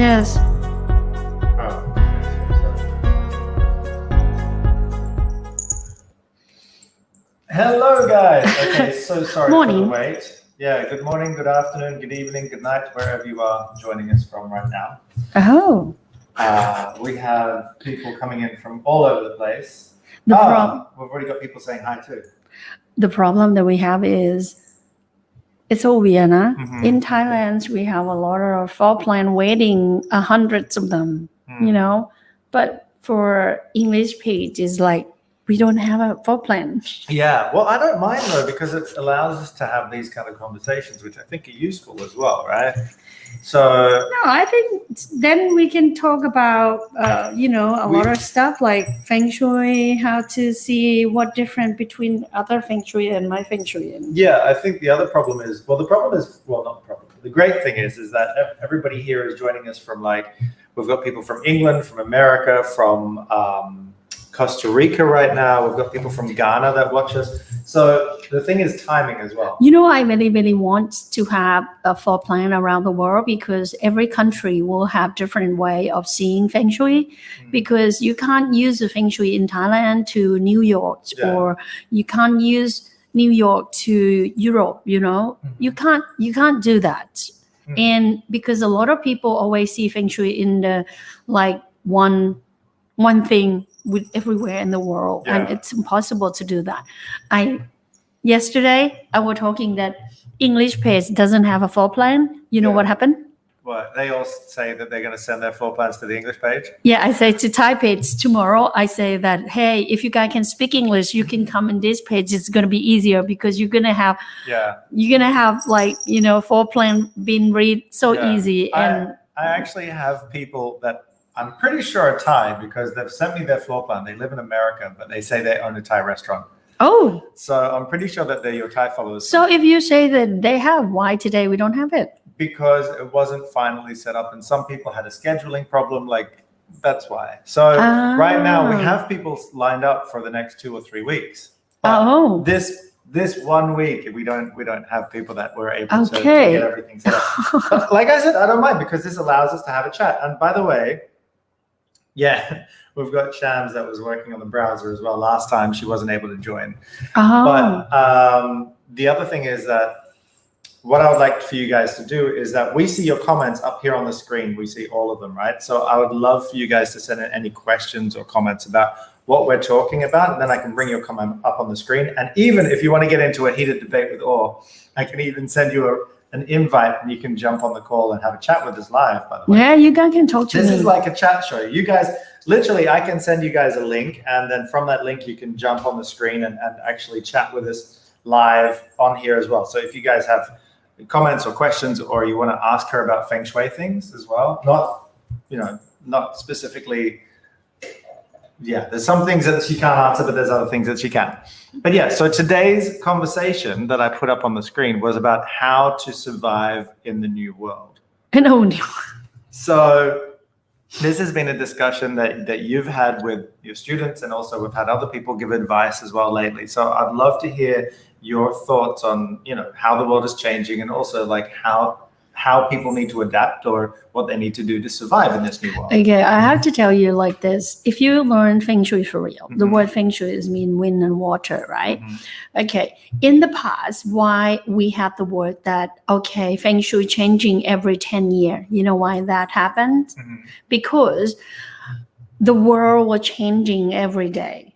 Yes. Hello, guys. Okay, so sorry Morning. for the wait. Yeah, good morning, good afternoon, good evening, good night, wherever you are joining us from right now. Oh. We have people coming in from all over the place. The We've already got people saying hi too. The problem that we have is it's so weird, huh? Mhm. In Thailand, we have a lot of floor plan waiting, hundreds of them, you know. But for English page, it's like we don't have a floor plan. Yeah, well, I don't mind though, because it allows us to have these kind of conversations, which I think are useful as well, right? So No, I think then we can talk about, a lot of stuff like feng shui, how to see what difference between other feng shui and my feng shui. yeah, I think the other problem is, not the problem. The great thing is that everybody here is joining us from we've got people from England, from America, from Costa Rica right now. We've got people from Ghana that watch us. So the thing is timing as well. You know, I really, really want to have a floor plan around the world because every country will have different way of seeing feng shui. Because you can't use the feng shui in Thailand to New York, or you can't use New York to Europe. You can't do that. And because a lot of people always see feng shui in the one thing with everywhere in the world, and it's impossible to do that. Yesterday I was talking that English page doesn't have a floor plan. You know what happened? What, they all say that they're going to send their floor plans to the English page? Yeah, I say to Thai page tomorrow, I say that, hey, if you guys can speak English, you can come in this page. It's going to be easier because you're going to have floor plan being read so easy. And I actually have people that I'm pretty sure are Thai because they've sent me their floor plan. They live in America, but they say they own a Thai restaurant. Oh. So I'm pretty sure that they're your Thai followers. So if you say that they have, why today we don't have it? Because it wasn't finally set up and some people had a scheduling problem, that's why. So right now we have people lined up for the next 2 or 3 weeks. But this 1 week we don't have people that were able to get everything set up. But like I said, I don't mind because this allows us to have a chat. And by the way, we've got Shams that was working on the browser as well. Last time she wasn't able to join. But the other thing is that what I would like for you guys to do is that we see your comments up here on the screen. We see all of them, right? So I would love for you guys to send in any questions or comments about what we're talking about, and then I can bring your comment up on the screen. And even if you want to get into a heated debate with Orr, I can even send you an invite and you can jump on the call and have a chat with us live, by the way. Yeah, you guys can talk to me. This is like a chat show. You guys, literally, I can send you guys a link, and then from that link, you can jump on the screen and actually chat with us live on here as well. So if you guys have comments or questions, or you want to ask her about feng shui things as well, not specifically, there's some things that she can't answer, but there's other things that she can. But so today's conversation that I put up on the screen was about how to survive in the new world. So this has been a discussion that you've had with your students, and also we've had other people give advice as well lately. So I'd love to hear your thoughts on, how the world is changing, and also how people need to adapt or what they need to do to survive in this new world. Okay, I have to tell you like this. If you learn feng shui for real, the word feng shui is mean wind and water, right? Okay, in the past, why we have the word that, feng shui changing every 10 years. You know why that happened? Because the world was changing every day.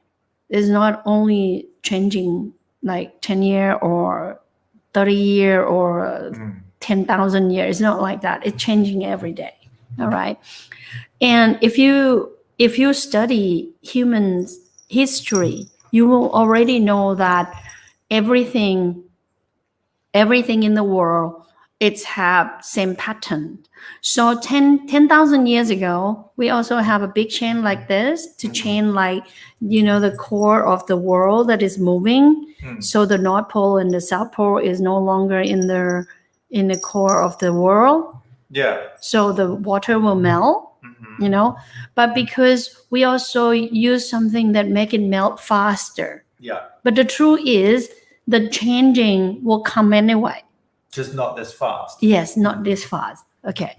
It's not only changing like 10 years or 30 years or 10,000 years. It's not like that. It's changing every day. All right. And if you study human history, you will already know that everything in the world, it's have same pattern. So 10,000 years ago, we also have a big chain like this to chain the core of the world that is moving. So the North Pole and the South Pole is no longer in the core of the world. So the water will melt, but because we also use something that make it melt faster. But the truth is the changing will come anyway. Just not this fast. Yes, not this fast. Okay.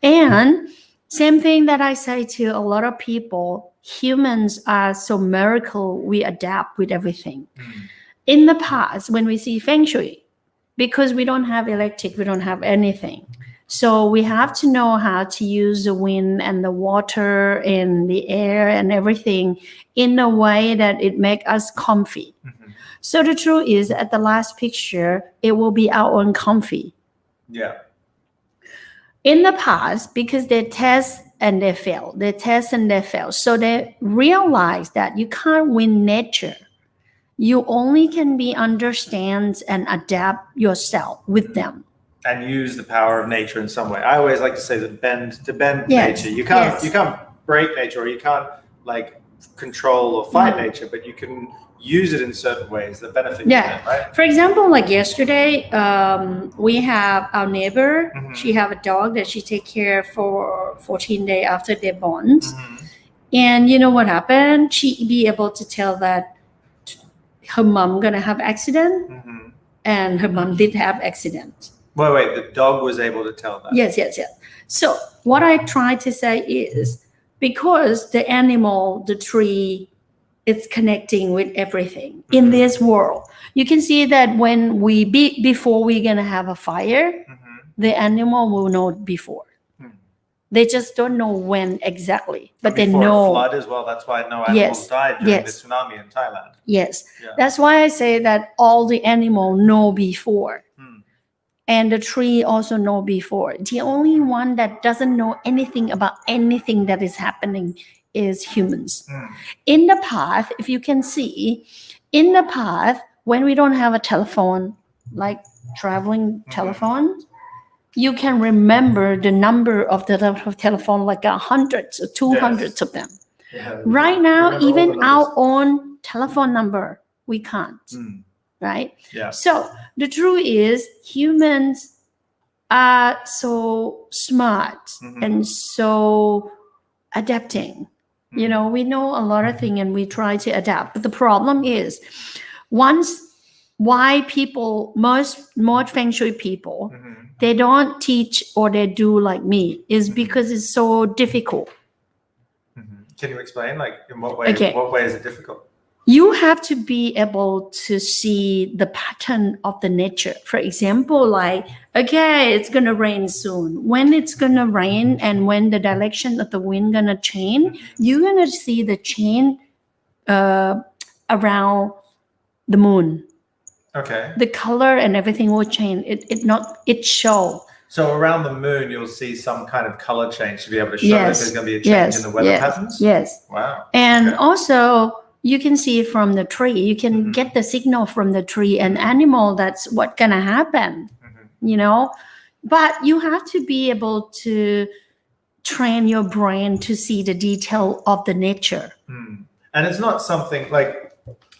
And same thing that I say to a lot of people, humans are so miracle, we adapt with everything. In the past, when we see feng shui, because we don't have electric, we don't have anything. So we have to know how to use the wind and the water and the air and everything in a way that it makes us comfy. So the truth is, at the last picture, it will be our own comfy. Yeah. In the past, because they test and they fail, they test and they fail. So they realize that you can't win nature. You only can be understand and adapt yourself with them. And use the power of nature in some way. I always like to say that bend Yes, nature. You yes. can't break nature, or you can't like control or fight nature, but you can use it in certain ways that benefit you, right? For example, like yesterday, we have our neighbor. She have a dog that she take care for 14 days after they're born. And you know what happened? She be able to tell that her mom gonna have accident, and her mom did have accident. Wait, the dog was able to tell that? Yes. So what I try to say is, because the animal, the tree, it's connecting with everything in this world. You can see that when before we're gonna have a fire, the animal will know before. They just don't know when exactly, but they know. A flood as well. That's why no animals died during the tsunami in Thailand. Yes, that's why I say that all the animal know before. And the tree also know before. The only one that doesn't know anything about anything that is happening is humans. In the past, if you can see, in the past, when we don't have a telephone, like traveling telephone, you can remember the number of the telephone, like hundreds or 200s of them. Right now, even our own telephone number, we can't. Right? Yeah. So the truth is, humans are so smart and so adapting. You know, we know a lot of things and we try to adapt. But the problem is, why people, most feng shui people, they don't teach or they do like me, is because it's so difficult. Can you explain, like, in what way? Okay. What way is it difficult? You have to be able to see the pattern of the nature. For example, like, okay, it's going to rain soon. When it's going to rain and when the direction of the wind going to change, you're going to see the change around the moon. Okay. The color and everything will change. It show. So around the moon, you'll see some kind of color change to be able to show that there's going to be a change in the weather patterns? Yes. Wow. And also, you can see from the tree, you can get the signal from the tree and animal, that's what's going to happen, you know. But you have to be able to train your brain to see the detail of the nature. And it's not something like,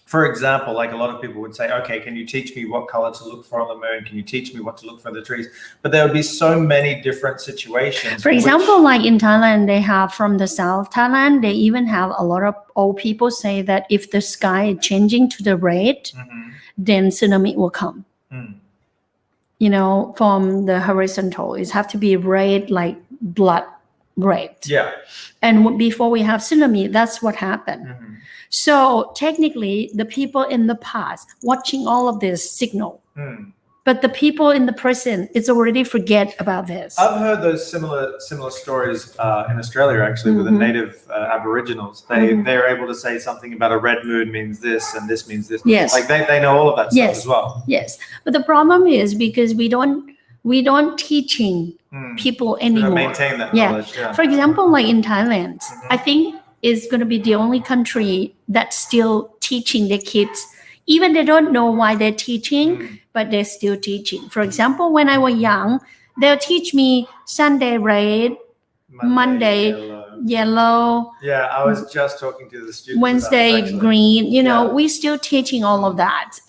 for example, like a lot of people would say, okay, can you teach me what color to look for on the moon? Can you teach me what to look for in the trees? But there would be so many different situations. For example, like in Thailand, they have, from the South Thailand, they even have a lot of old people say that if the sky is changing to the red, then tsunami will come. You know, from the horizontal, it have to be red, like blood red. Yeah. And before we have tsunami, that's what happened. So technically, the people in the past watching all of this signal, but the people in the present, it's already forget about this. I've heard those similar stories in Australia, actually, with the native Aboriginals. They're able to say something about a red moon means this and this means this. Yes. Like they know all of that stuff as well. Yes, but the problem is because we don't teaching people anymore. Maintain that knowledge. Yeah. For example, like in Thailand, I think is going to be the only country that's still teaching the kids. Even they don't know why they're teaching, but they're still teaching. For example, when I was young, they'll teach me Sunday red, Monday yellow. Yeah, I was just talking to the students. Wednesday green. You know, we're still teaching all of that.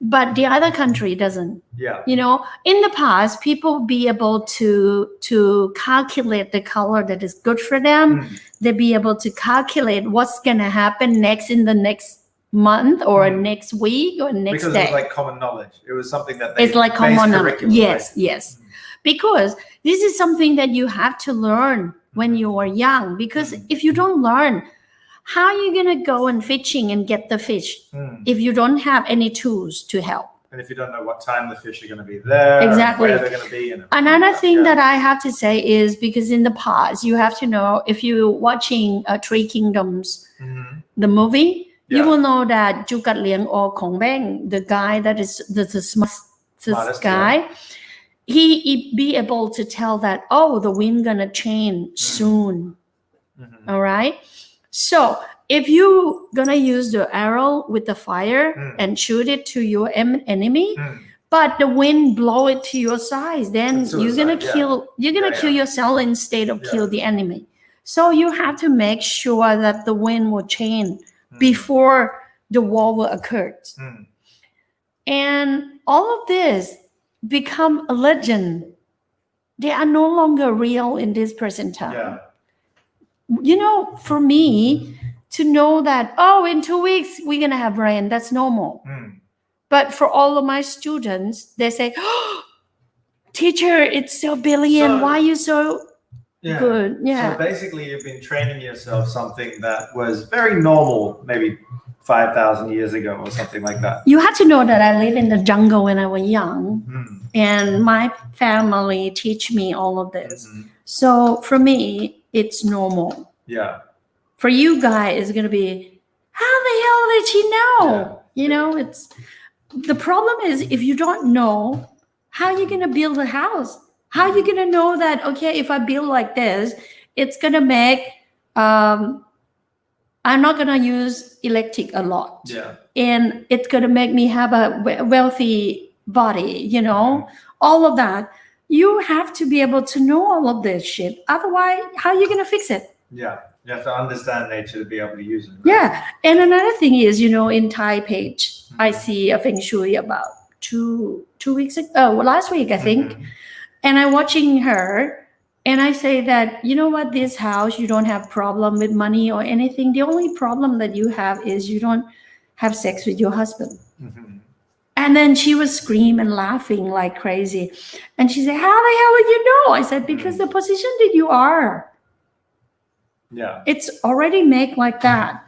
But the other country doesn't. Yeah. You know, in the past, people be able to calculate the color that is good for them. They be able to calculate what's gonna happen next in the next month or next week or next day. Because it was like common knowledge. It was something that they it's like common knowledge. Curriculum, yes, right? yes. because this is something that you have to learn when you are young. Because if you don't learn, how are you going to go and fishing and get the fish if you don't have any tools to help? And if you don't know what time the fish are going to be there, Exactly. where they're going to be. And another thing that I have to say is, because in the past, you have to know, if you're watching Three Kingdoms, the movie, you will know that Chu Kat Liang or Kong Beng, the guy that is the smartest guy, he be able to tell that, oh, the wind gonna change soon. All right. So if you gonna use the arrow with the fire and shoot it to your enemy, but the wind blow it to your side, then you're gonna kill kill yourself instead of kill the enemy. So you have to make sure that the wind will change before the war will occur. And all of this become a legend. They are no longer real in this present time. You know, for me to know that, oh, in 2 weeks we're gonna have rain, that's normal. But for all of my students, they say, oh, teacher, it's so billion. Why are you so good? So basically, you've been training yourself something that was very normal, maybe 5,000 years ago or something like that. You have to know that I live in the jungle when I was young, and my family teach me all of this. So for me, it's normal. For you guys, it's gonna be, how the hell did she know? You know, it's the problem is, if you don't know, how are you gonna build a house? How are you gonna know that, okay, if I build like this, it's gonna make I'm not gonna use electric a lot. And it's gonna make me have a wealthy body, you know, all of that. You have to be able to know all of this shit. Otherwise, how are you gonna fix it? You have to understand nature to be able to use it. Right? And another thing is, you know, in Thai page, I see a feng shui about two weeks ago, last week, I think. And I'm watching her, and I say that, you know what, this house, you don't have problem with money or anything. The only problem that you have is you don't have sex with your husband. And then she was screaming and laughing like crazy. And she said, how the hell did you know? I said, because the position that you are. It's already made like that.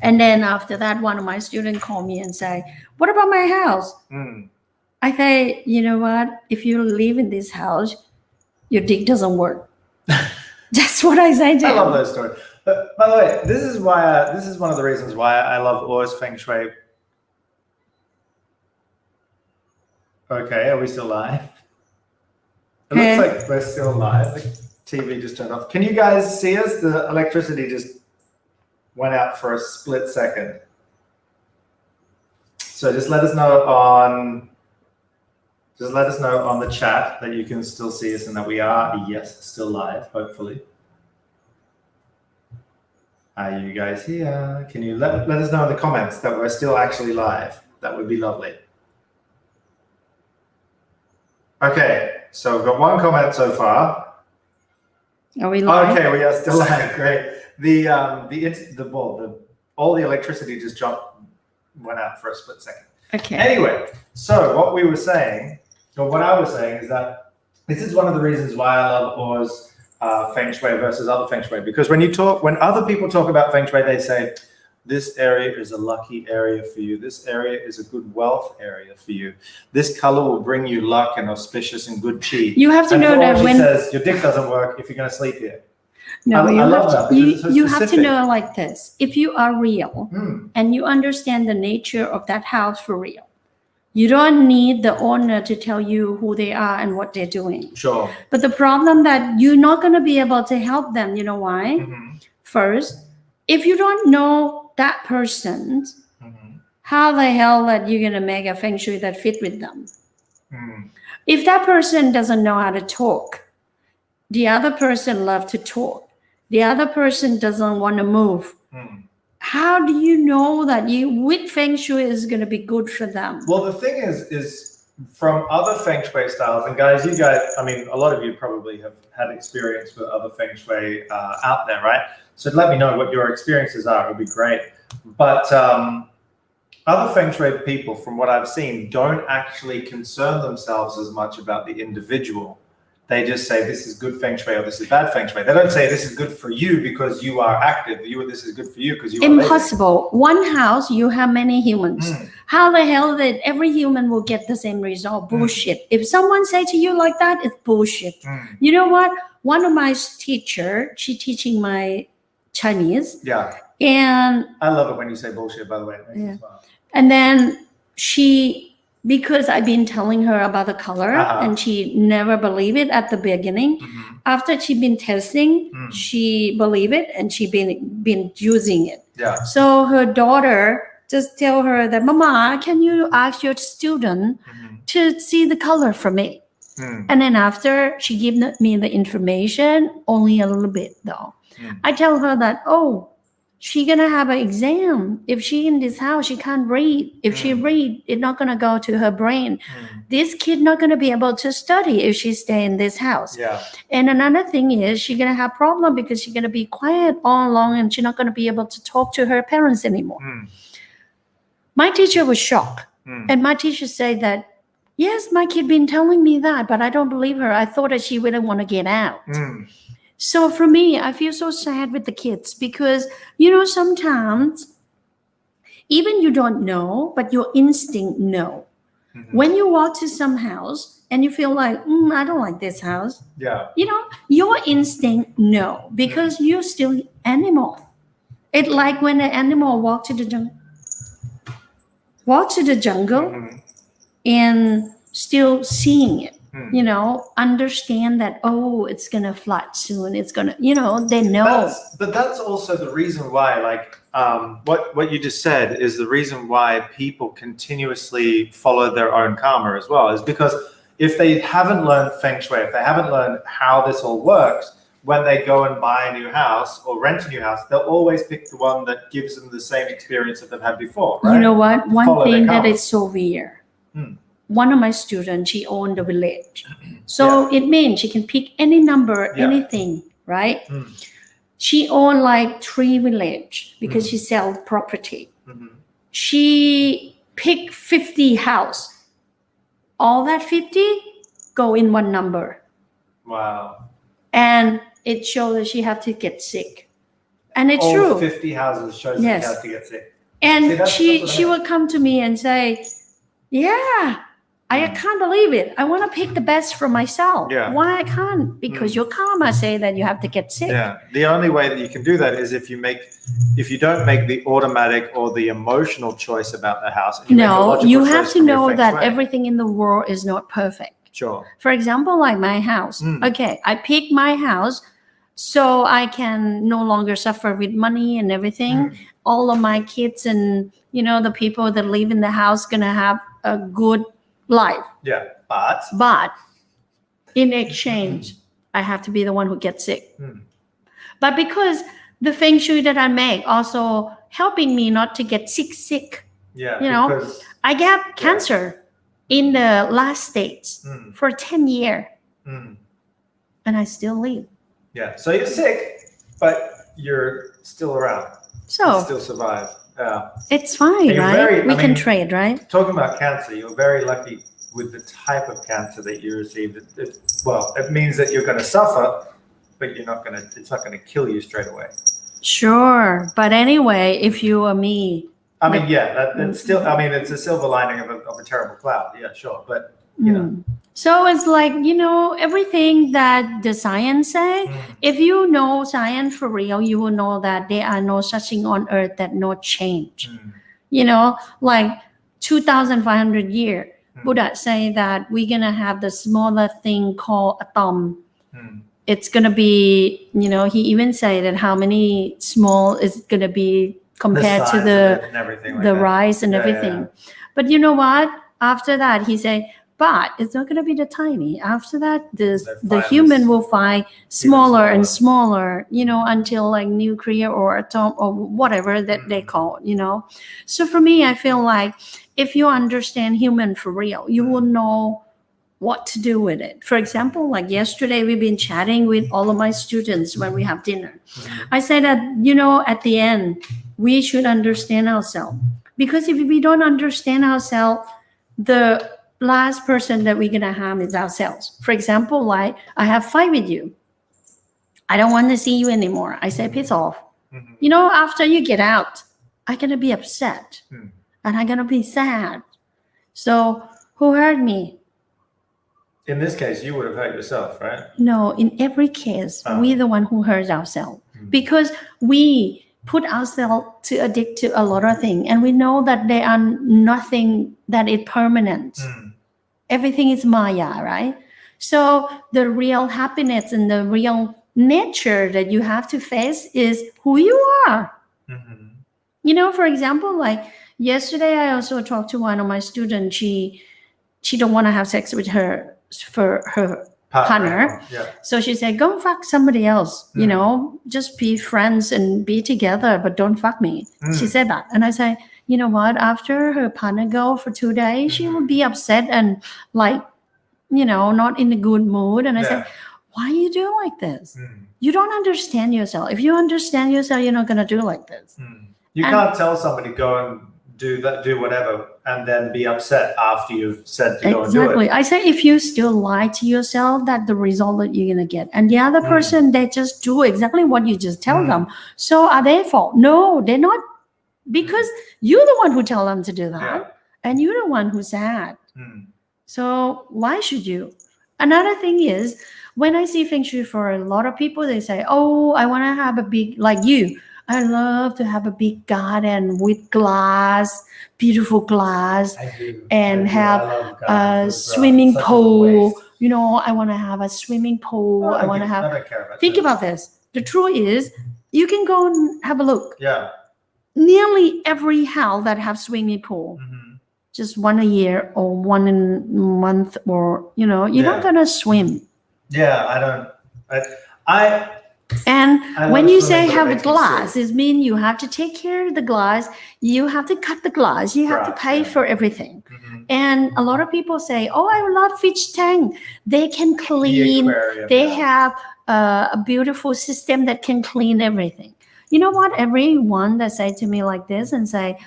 And then after that, one of my students called me and say, what about my house? I say, you know what? If you live in this house, your dick doesn't work. That's what I say to him. I love those stories. But by the way, this is one of the reasons why I love Or's Feng Shui. Okay, are we still live? It looks like we're still live. The TV just turned off. Can you guys see us? The electricity just went out for a split second. So just let us know on the chat that you can still see us and that we are, yes, still live, hopefully. Are you guys here? Can you let us know in the comments that we're still actually live? That would be lovely. Okay, so we've got one comment so far. Are we live? Okay, we are still live. Great. All the electricity just went out for a split second. Okay. Anyway, so what I was saying is that this is one of the reasons why I love Or's Feng Shui versus other Feng Shui, because when other people talk about Feng Shui, they say, this area is a lucky area for you. This area is a good wealth area for you. This color will bring you luck and auspicious and good chi. You have to know that when says your dick doesn't work if you're going to sleep here. No, I love that. You have to know like this. If you are real and you understand the nature of that house for real, you don't need the owner to tell you who they are and what they're doing. Sure. But the problem that you're not going to be able to help them, you know why? First, if you don't know that person, how the hell that you're going to make a feng shui that fit with them? If that person doesn't know how to talk, the other person loves to talk, the other person doesn't want to move, how do you know that with feng shui is going to be good for them? Well, the thing is from other feng shui styles, and guys, I mean, a lot of you probably have had experience with other feng shui out there, right? So let me know what your experiences are. It would be great. But Other feng shui people, from what I've seen, don't actually concern themselves as much about the individual. They just say this is good feng shui or this is bad feng shui. They don't say this is good for you because you are active. This is good for you because you are lazy. Impossible. One house, you have many humans. How the hell that every human will get the same result? Bullshit. If someone say to you like that, it's bullshit. You know what? One of my teacher, she teaching my Chinese. Yeah. And I love it when you say bullshit, by the way. It makes me smile. And then because I've been telling her about the color and she never believed it at the beginning. After she'd been testing, she believed it and she been using it. Yeah. So her daughter just tell her that, Mama, can you ask your student to see the color for me? And then after she gave me the information, only a little bit though. I tell her that, she gonna have an exam. If she in this house, she can't read. If she read, it's not gonna go to her brain. This kid not gonna be able to study if she stay in this house. Yeah. And another thing is she's gonna have problem because she's gonna be quiet all along and she's not gonna be able to talk to her parents anymore. My teacher was shocked. And my teacher said that, yes, my kid been telling me that, but I don't believe her. I thought that she wouldn't want to get out. So for me, I feel so sad with the kids because, sometimes even you don't know, but your instinct know. When you walk to some house and you feel like, I don't like this house. Yeah. Your instinct know because you're still animal. It's like when an animal walk to the jungle and still seeing it. Understand that, it's going to flood soon. It's going to, they know. But that's also the reason why, what you just said is the reason why people continuously follow their own karma as well, is because if they haven't learned feng shui, if they haven't learned how this all works, when they go and buy a new house or rent a new house, they'll always pick the one that gives them the same experience that they've had before, right? You know what? One Follow thing their that karma. is so weird. One of my students, she owned a village. So it means she can pick any number, anything, right? She owned like 3 villages because she sells property. She picked 50 house. All that 50 go in one number. Wow. And it shows that she have to get sick. And it's All true. 50 houses shows that you have to get sick. And See, she would come to me and say, I can't believe it. I want to pick the best for myself. Yeah. Why I can't? Because your karma say that you have to get sick. Yeah. The only way that you can do that is if you don't make the automatic or the emotional choice about the house. No, you have to know that everything in the world is not perfect. Sure. For example, like my house. Okay, I pick my house so I can no longer suffer with money and everything. All of my kids and, the people that live in the house gonna have a good life. Yeah, but in exchange, I have to be the one who gets sick. But because the feng shui that I make also helping me not to get sick. Because I got cancer in the last stage for 10 years, and I still live. Yeah, so you're sick, but you're still around. So you still survive. It's fine, right? We can trade, right? Talking about cancer, you're very lucky with the type of cancer that you received. It means that you're going to suffer, but it's not going to kill you straight away. Sure. But anyway, if you or me. That's still, it's a silver lining of a terrible cloud. Yeah, sure. But, So it's like, everything that the science say, if you know science for real, you will know that there are no such thing on earth that no change. Like 2,500 years, Buddha say that we're going to have the smaller thing called atom. It's going to be, he even say that how many small is going to be compared to the rise and everything. Yeah. But you know what? After that, he say, but it's not going to be the tiny. After that, the human will find smaller and smaller, until like nuclear or atom or whatever that they call it, So for me, I feel like if you understand human for real, you will know what to do with it. For example, like yesterday, we've been chatting with all of my students when we have dinner. I said that, at the end, we should understand ourselves. Because if we don't understand ourselves, the last person that we're going to harm is ourselves. For example, like I have fight with you. I don't want to see you anymore. I say, piss off. Mhm. You know, after you get out, I'm going to be upset Hmm. and I'm going to be sad. So who hurt me? In this case, you would have hurt yourself, right? No, in every case, Oh. we're the one who hurts ourselves Hmm. because we put ourselves to addict to a lot of things, and we know that there are nothing that is permanent. Hmm. Everything is Maya, right? So the real happiness and the real nature that you have to face is who you are. Mhm. You know, for example, like yesterday, I also talked to one of my students. She don't want to have sex with her partner. Yeah. So she said, go fuck somebody else, you Mm. know, just be friends and be together, but don't fuck me. She Mm. said that. And I said, you know what? After her partner go for 2 days, she will be upset and like, you know, not in a good mood. And I said, why you do like this? Mm. You don't understand yourself. If you understand yourself, you're not going to do like this. Mm. You And- can't tell somebody go and do whatever, and then be upset after you've said to go and do Exactly. it. I say if you still lie to yourself, that's the result that you're gonna get. And the other Mm. person, they just do exactly what you just tell Mm. them. So are they fault? No, they're not, because you're the one who tell them to do that, Yeah. and you're the one who's sad. Mm. So why should you? Another thing is, when I see Feng Shui for a lot of people, they say, "Oh, I want to have a big like you. I love to have a big garden with glass, beautiful glass." I do. And I do. have I love a gardens. swimming Such a pool. waste. You know, I want to have a swimming pool. I want to have. I don't care about Think that. about this. The truth is, you can go and have a look. Yeah. Nearly every house that have swimming pool, Mhm. just one a year or one in a month, or you know, you're not Yeah. gonna swim. Yeah. I don't. I And I when love you swimming, say but it have a makes me glass, sick. it means you have to take care of the glass. You have to cut the glass. You have to Grass, pay yeah. for everything. Mhm. And a lot of people say, "Oh, I love fish tank. They can The clean. aquarium. They yeah. have a beautiful system that can clean everything." You know what? Everyone that say to me like this and say,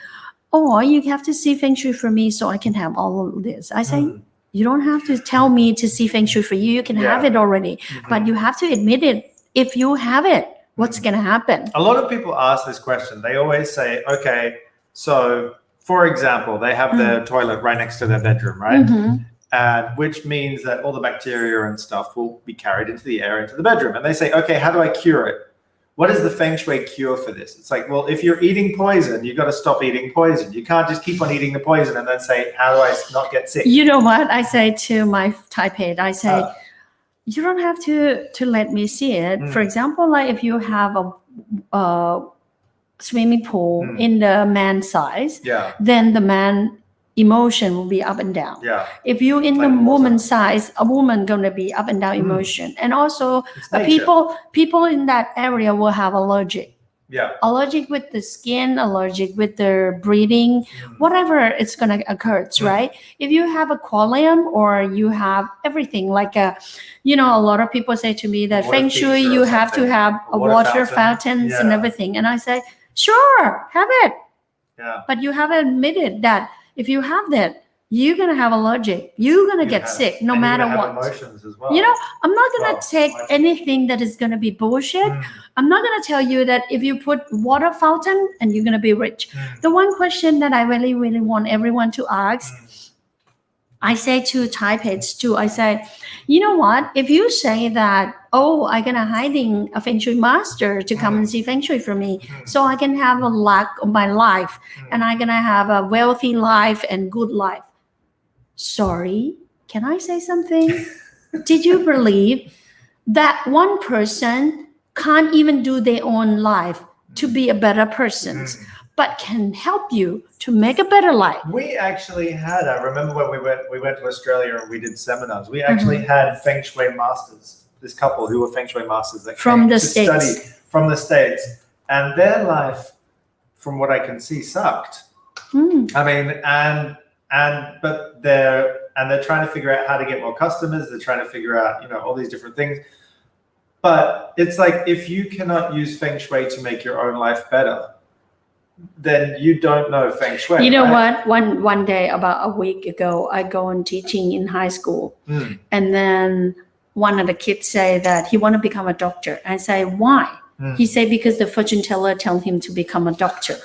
"Oh, you have to see Feng Shui for me so I can have all of this." I say, Mm. you don't have to tell me to see Feng Shui for you. You can have Yeah. it already. Mhm. But you have to admit it. If you have it, what's Mm. going to happen? A lot of people ask this question. They always say, okay, so for example, they have their toilet right next to their bedroom, right? Mhm. And which means that all the bacteria and stuff will be carried into the air into the bedroom. And they say, okay, how do I cure it? What is the Feng Shui cure for this? It's like, well, if you're eating poison, you've got to stop eating poison. You can't just keep on eating the poison and then say, how do I not get sick? You know what I say to my type head? I say, Uh, you don't have to let me see it. Mm. For example, like if you have a swimming pool Mm. in the man size, yeah, then the man emotion will be up and down. yeah. If you in Like the water. woman size, a woman gonna be up and down Mm. emotion, and also It's nature. people in that area will have allergic. Yeah. Allergic with the skin, allergic with their breathing, Mm. whatever it's going to occur, right? If you have a qualium or you have everything like a lot of people say to me that Water Feng Shui, feature or you have to something. have A a water water fountain. fountains and Yeah. everything. And I say, sure, have it. Yeah. But you haven't admitted that if you have that, you're going to have allergic. You're going to You get have- sick no and you're matter gonna have what. emotions as well. You know, I'm not going to Well, take emotions. anything that is going to be bullshit. Mm. I'm not going to tell you that if you put water fountain and you're going to be rich. Mm. The one question that I really, really want everyone to ask, Mm. I say to type heads too, I say, you know what? If you say that, oh, I'm going to hiding a Feng Shui master to come and see Feng Shui for me Mm. so I can have a luck of my life Mm. and I'm going to have a wealthy life and good life. Sorry, can I say something? Did you believe that one person can't even do their own life to be a better person, Mm. but can help you to make a better life? We actually had. I remember when we went to Australia and we did seminars. We actually had Feng Shui masters. This couple who were Feng Shui masters that From came the to States. study from the States, and their life, from what I can see, sucked. Hmm. I mean, but they're trying to figure out how to get more customers. They're trying to figure out, all these different things. But it's like, if you cannot use Feng Shui to make your own life better, then you don't know feng shui. You know right? what? One day, about a week ago, I go on teaching in high school, Mm, and then one of the kids say that he want to become a doctor. I say, why? mm, He say because the fortune teller tell him to become a doctor.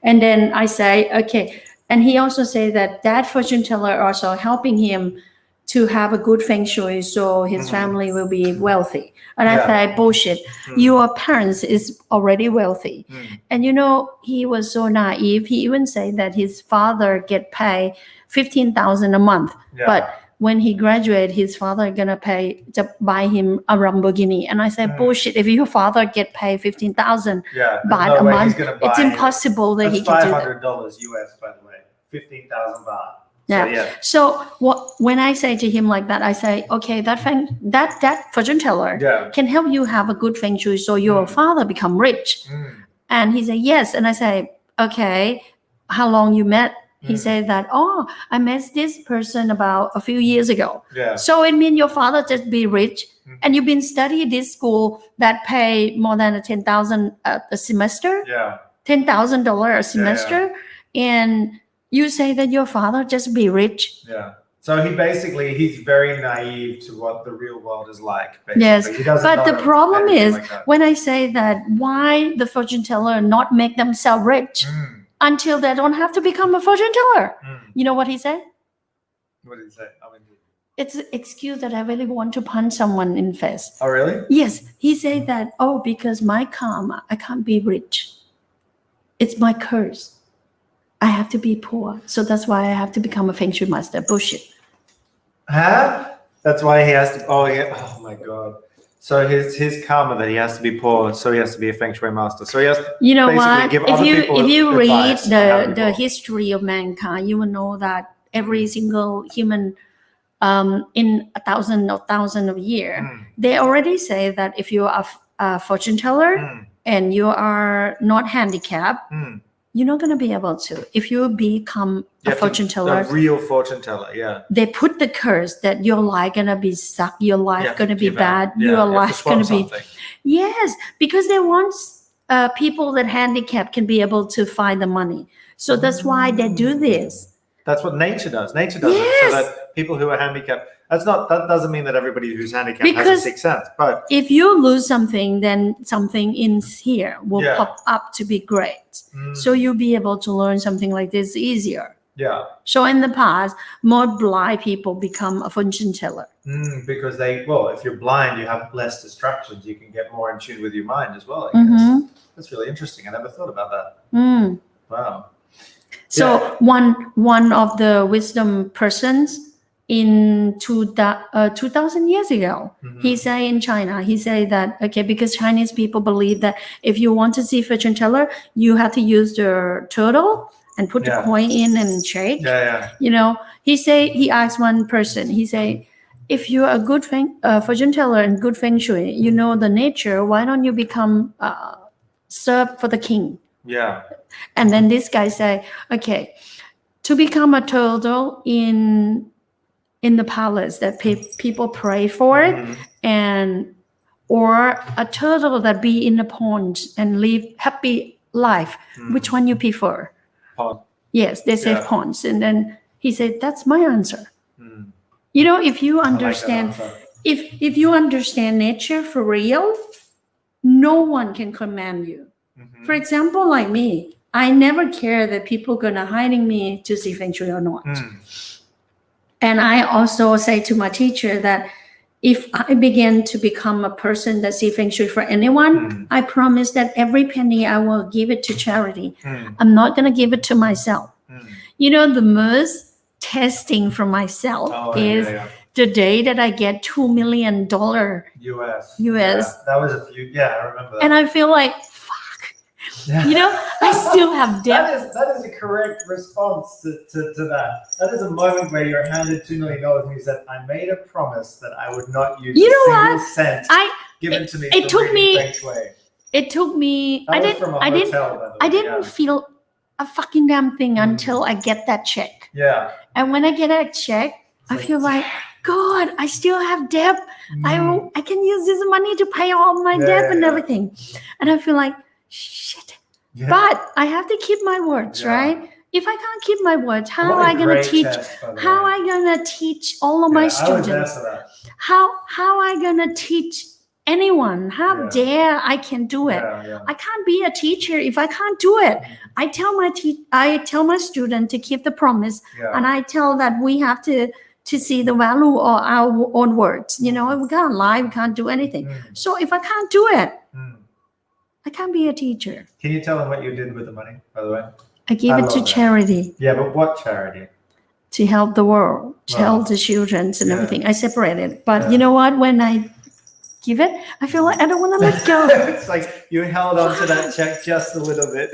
And then I say, okay. And he also say that fortune teller also helping him to have a good feng shui so his family will be wealthy. And I say, bullshit. Your parents is already wealthy. And you know, he was so naive. He even said that his father get paid 15,000 a month. yeah. But when he graduated, his father gonna pay to buy him a Lamborghini. And I said, bullshit. If your father get paid 15,000 yeah, there's baht no a way month, he's gonna buy it's impossible that That's he can do that. $500 US, by the way, 15,000 baht. Yeah. So, yeah. So when I say to him like that, I say, okay, that fortune teller Yeah. can help you have a good feng shui so your father become rich. And he said, yes. And I say, okay, how long you met? He said that, I met this person about a few years ago. Yeah. So it means your father just be rich and you've been studying this school that pay more than 10,000 a semester, Yeah. $10,000 a semester. And you say that your father just be rich. Yeah. So he's very naive to what the real world is like. Basically. Yes, He doesn't but the know problem anything is like that. when I say that, why the fortune teller not make themselves rich until they don't have to become a fortune teller? You know what he said? What did he say? I mean, It's an excuse that I really want to punch someone in the face. oh, really? Yes, he said that, because my karma, I can't be rich. It's my curse. I have to be poor. So that's why I have to become a feng shui master. Bullshit. Huh? That's why he has to. Oh, yeah. Oh my God. So his karma that he has to be poor, so he has to be a feng shui master. So he has to You know basically what? give other people If you read advice on how to be the poor. history of mankind, you will know that every single human in a thousand of years, they already say that if you are a fortune teller and you are not handicapped, you're not going to be able to. If you become a fortune teller, a real fortune teller, yeah. they put the curse that your life gonna be sucked, your life gonna be bad, Yeah, your you have to life swap gonna be something. yes, because they want people that handicap can be able to find the money. So that's why they do this. That's what nature does. Nature does it so that people who are handicapped. That doesn't mean that everybody who's handicapped has a sixth sense. But if you lose something, then something in here will pop up to be great. So you'll be able to learn something like this easier. Yeah. So in the past, more blind people become a fortune teller. Because if you're blind, you have less distractions. You can get more in tune with your mind as well, I guess. That's really interesting. I never thought about that. Wow. So one of the wisdom persons in 2,000 years ago, he say in China, he say that, because Chinese people believe that if you want to see fortune teller, you have to use the turtle and put the coin in and shake. You know, he asked one person, he say, if you're a good fortune teller and good feng shui, you know the nature, why don't you become serve for the king? Yeah. And then this guy say, to become a turtle in the palace that people pray for, and or a turtle that be in the pond and live happy life, which one you prefer? Pond. Yes, they say ponds. And then he said, that's my answer. You know, if you understand, if you understand nature for real, no one can command you. For example, like me, I never care that people gonna hiding me to see feng shui or not. And I also say to my teacher that if I begin to become a person that see feng shui for anyone, I promise that every penny I will give it to charity. I'm not gonna give it to myself. You know, the most testing for myself is the day that I get $2 million US. Yeah, that was a few. Yeah, I remember that. And I feel like, you know, I still have debt. That is a correct response to that. That is a moment where you're handed $2 million and you said, I made a promise that I would not use a single cent given to me. It took me. Feng shui. It took me. I didn't feel a fucking damn thing until I get that check. Yeah. And when I get a check, I feel like, God, I still have debt. I can use this money to pay all my debt and everything. And I feel like, shit, Yeah. But I have to keep my words, Yeah. right? If I can't keep my words, how What am a I going to great teach? test, by the How way. am I going to teach all of my Yeah, I was there students? for that. How am I going to teach anyone? How Yeah. dare I can do it? Yeah. I can't be a teacher if I can't do it. I tell my student to keep the promise, Yeah. and I tell that we have to see the value of our own words. You know, we can't lie, we can't do anything. Mm. So if I can't do it, Mm. I can't be a teacher. Can you tell them what you did with the money, by the way? I give I it to love that. charity Yeah, but what charity? to help the world, to Wow. help the children and Yeah. everything. I separate it, but Yeah. you know what? When I give it, I feel like I don't want to let go. It's like you held on to that check just a little bit.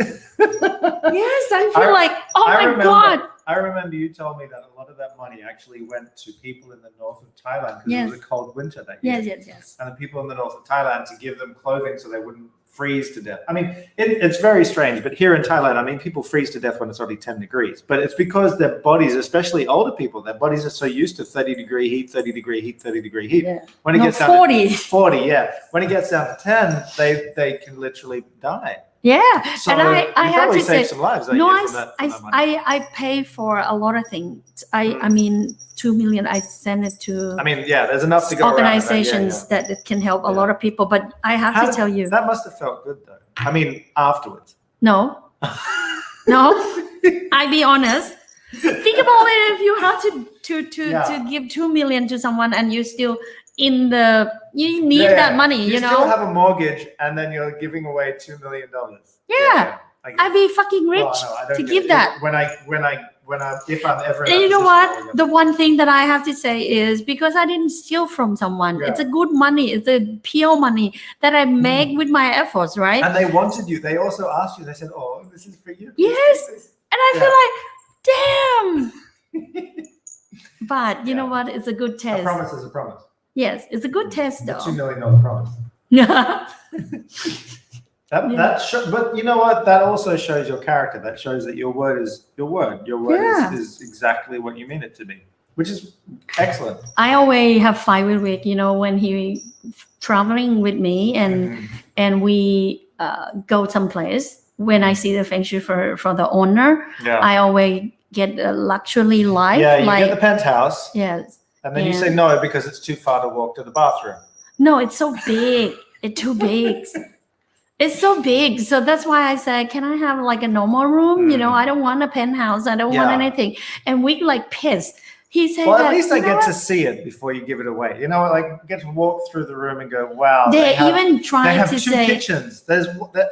Yes, I feel like, oh I my remember- God. I remember you told me that a lot of that money actually went to people in the north of Thailand because Yes. it was a cold winter that year. Yes. And the people in the north of Thailand to give them clothing so they wouldn't freeze to death. I mean, it's very strange, but here in Thailand, I mean, people freeze to death when it's only 10 degrees. But it's because their bodies, especially older people, their bodies are so used to 30-degree heat, 30-degree heat, 30-degree heat. Yeah. When it No, gets down 40. to 40, yeah. When it gets down to 10, they can literally die. Yeah. So And I you have probably to saved say, some lives, don't no, you, from that money? I pay for a lot of things. I mean, 2 million, I send it to I mean, yeah, there's enough to go organizations around. that it can help a Yeah. lot of people. But I have to tell you, That must have felt good, though. I mean, afterwards. no, I be honest. Think about it. If you have to give 2 million to someone and you still you need that money, You you still know. have a mortgage, and then you're giving away $2 million. Yeah. I get I'd be fucking rich Well, no, I don't to get give it. that. If I'm ever. In And that you know position, what? I will give The one thing that I have to say is because I didn't steal from someone. Yeah. It's a good money. It's a pure money that I make with my efforts, right? And they wanted you. They also asked you. They said, "Oh, this is for you." Yes. And I Yeah. feel like, damn. But you know Yeah. what? It's a good A test. promise is a promise. Yes, it's a good test, The $2 though. million promise. Yeah. But you know what? That also shows your character. That shows that your word is your word. Your word Yeah. is exactly what you mean it to be, which is excellent. I always have fight with Rick, you know, when he traveling with me Mhm. and we go someplace. When I see the feng shui for the owner, Yeah. I always get a luxury life. Yeah, you like get the penthouse, yes. and then you Yeah. say no because it's too far to walk to the bathroom. No, it's so big. It's too big. It's so big. So that's why I said, can I have like a normal room? You know, I don't want a penthouse. I don't want Yeah. anything. And we like pissed. He said Well, that, at least I you know get what? to see it before you give it away. You know, like get to walk through the room and go, wow. They have- even They tried have to two say, kitchens.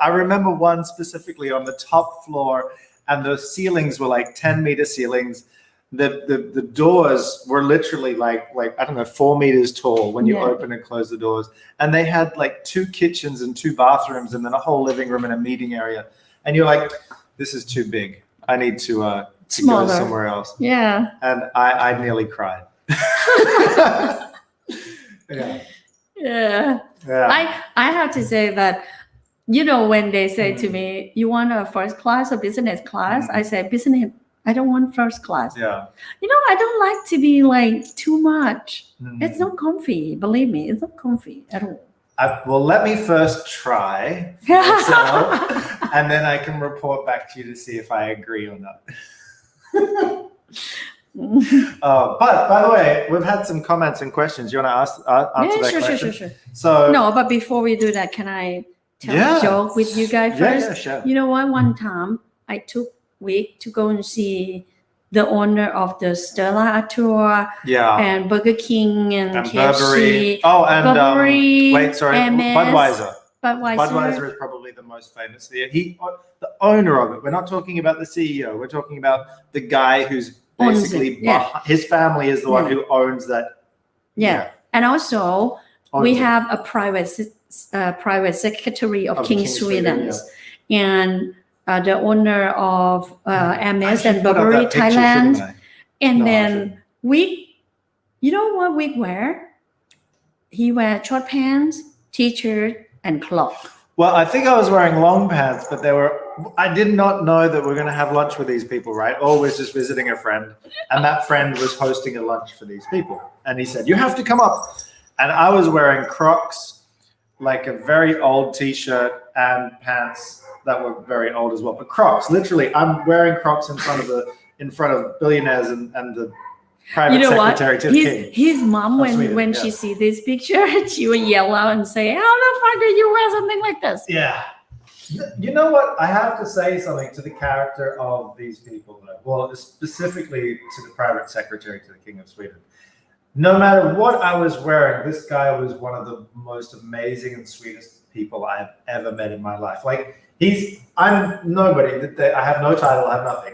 I remember one specifically on the top floor, and the ceilings were like 10-meter ceilings. The doors were literally like I don't know 4 meters tall when you Yeah. open and close the doors, and they had like 2 kitchens and 2 bathrooms, and then a whole living room and a meeting area. And you're like, this is too big. I need to go Smaller. somewhere else. yeah. And I nearly cried. yeah. Yeah. Yeah. I have to say that, you know, when they say to me, you want a first class or business class? I say business. I don't want first class. Yeah. You know, I don't like to be like too much. Mhm. It's not comfy. Believe me, it's not comfy at all. Well, let me first try for myself, and then I can report back to you to see if I agree or not. But by the way, we've had some comments and questions. You want to answer Yeah, that sure. question? So No, but before we do that, can I tell Yeah. a joke with you guys first? yeah, sure. You know what? One time I took week to go and see the owner of the Stella Artois Yeah. and Burger King and And KFC. Burberry. Oh, and Burberry, wait, sorry, MS, Budweiser. Budweiser. Budweiser is probably the most famous. The owner of it. We're not talking about the CEO. We're talking about the guy who's Owns it, basically yeah. his family is the one Yeah. who owns that. Yeah. And also, owns we it. have a private secretary of King Sweden, and the owner of I MS should and put up Burberry that picture, Thailand. shouldn't I? And No, I then shouldn't. you know what we wear? He wear short pants, t-shirt, and clock. Well, I think I was wearing long pants, but I did not know that we're going to have lunch with these people, right? Or was just visiting a friend, and that friend was hosting a lunch for these people. And he said, you have to come up. And I was wearing Crocs, like a very old t-shirt and pants, that were very old as well. But Crocs, literally, I'm wearing Crocs in front of billionaires and the private secretary to the king. His mom, when Sweden, she see this picture, she would yell out and say, "How the fuck did you wear something like this?" Yeah. You know what? I have to say something to the character of these people, though. Well, specifically to the private secretary to the King of Sweden. No matter what I was wearing, this guy was one of the most amazing and sweetest people I have ever met in my life. Like, I'm nobody. I have no title, I have nothing.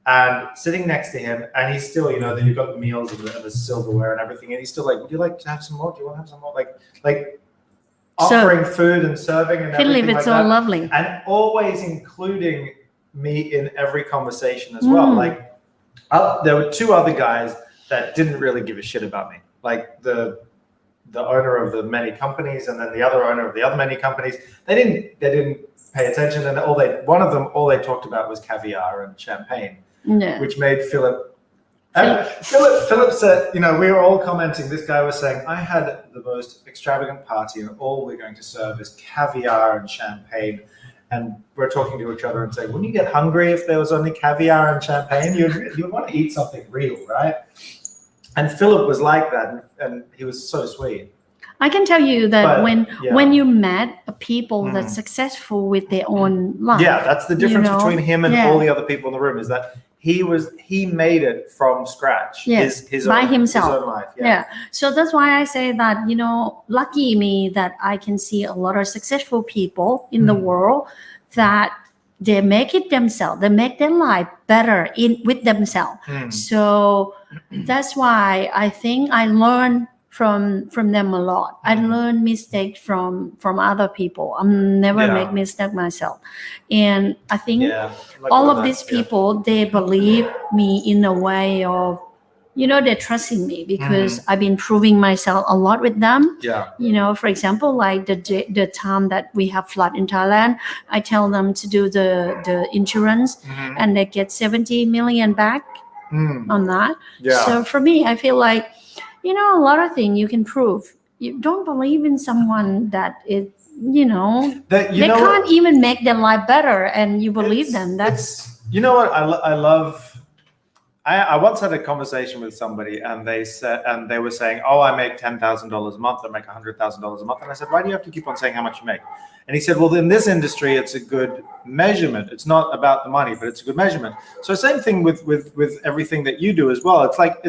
And sitting next to him, and he's still, that you've got the meals and the silverware and everything, and he's still like, would you like to have some more? Do you want to have some more? Like offering food and serving and everything Philip, it's so lovely. And always including me in every conversation as well. Like, there were two other guys that didn't really give a shit about me. Like the owner of the many companies and then the other owner of the other many companies. They didn't pay attention, and all they talked about was caviar and champagne. Yeah. Which made Philip said, we were all commenting, this guy was saying, I had the most extravagant party and all we're going to serve is caviar and champagne. And we're talking to each other and saying, wouldn't you get hungry if there was only caviar and champagne? You'd want to eat something real, right? And Philip was like that, and he was so sweet. I can tell you that when you met people that's successful with their own life. Yeah, that's the difference between him and all the other people in the room, is that he made it from scratch. Yes, his by own, himself. His own life. Yeah. So that's why I say that, lucky me that I can see a lot of successful people in the world that they make it themselves. They make their life better with themselves. So that's why I think I learned from them a lot. I learn mistakes from other people. I'm never make mistake myself. And I think all of these people, they believe me in a way of, they're trusting me because I've been proving myself a lot with them. Yeah. For example, like the time that we have flood in Thailand, I tell them to do the insurance and they get 70 million back on that. Yeah. So for me, I feel like, a lot of things you can prove. You don't believe in someone that they can't even make their life better, and you believe them. That's what I love. I once had a conversation with somebody, and they were saying, "Oh, I make $10,000 a month. I make $100,000 a month." And I said, "Why do you have to keep on saying how much you make?" And he said, "Well, in this industry, it's a good measurement. It's not about the money, but it's a good measurement." So same thing with everything that you do as well. It's like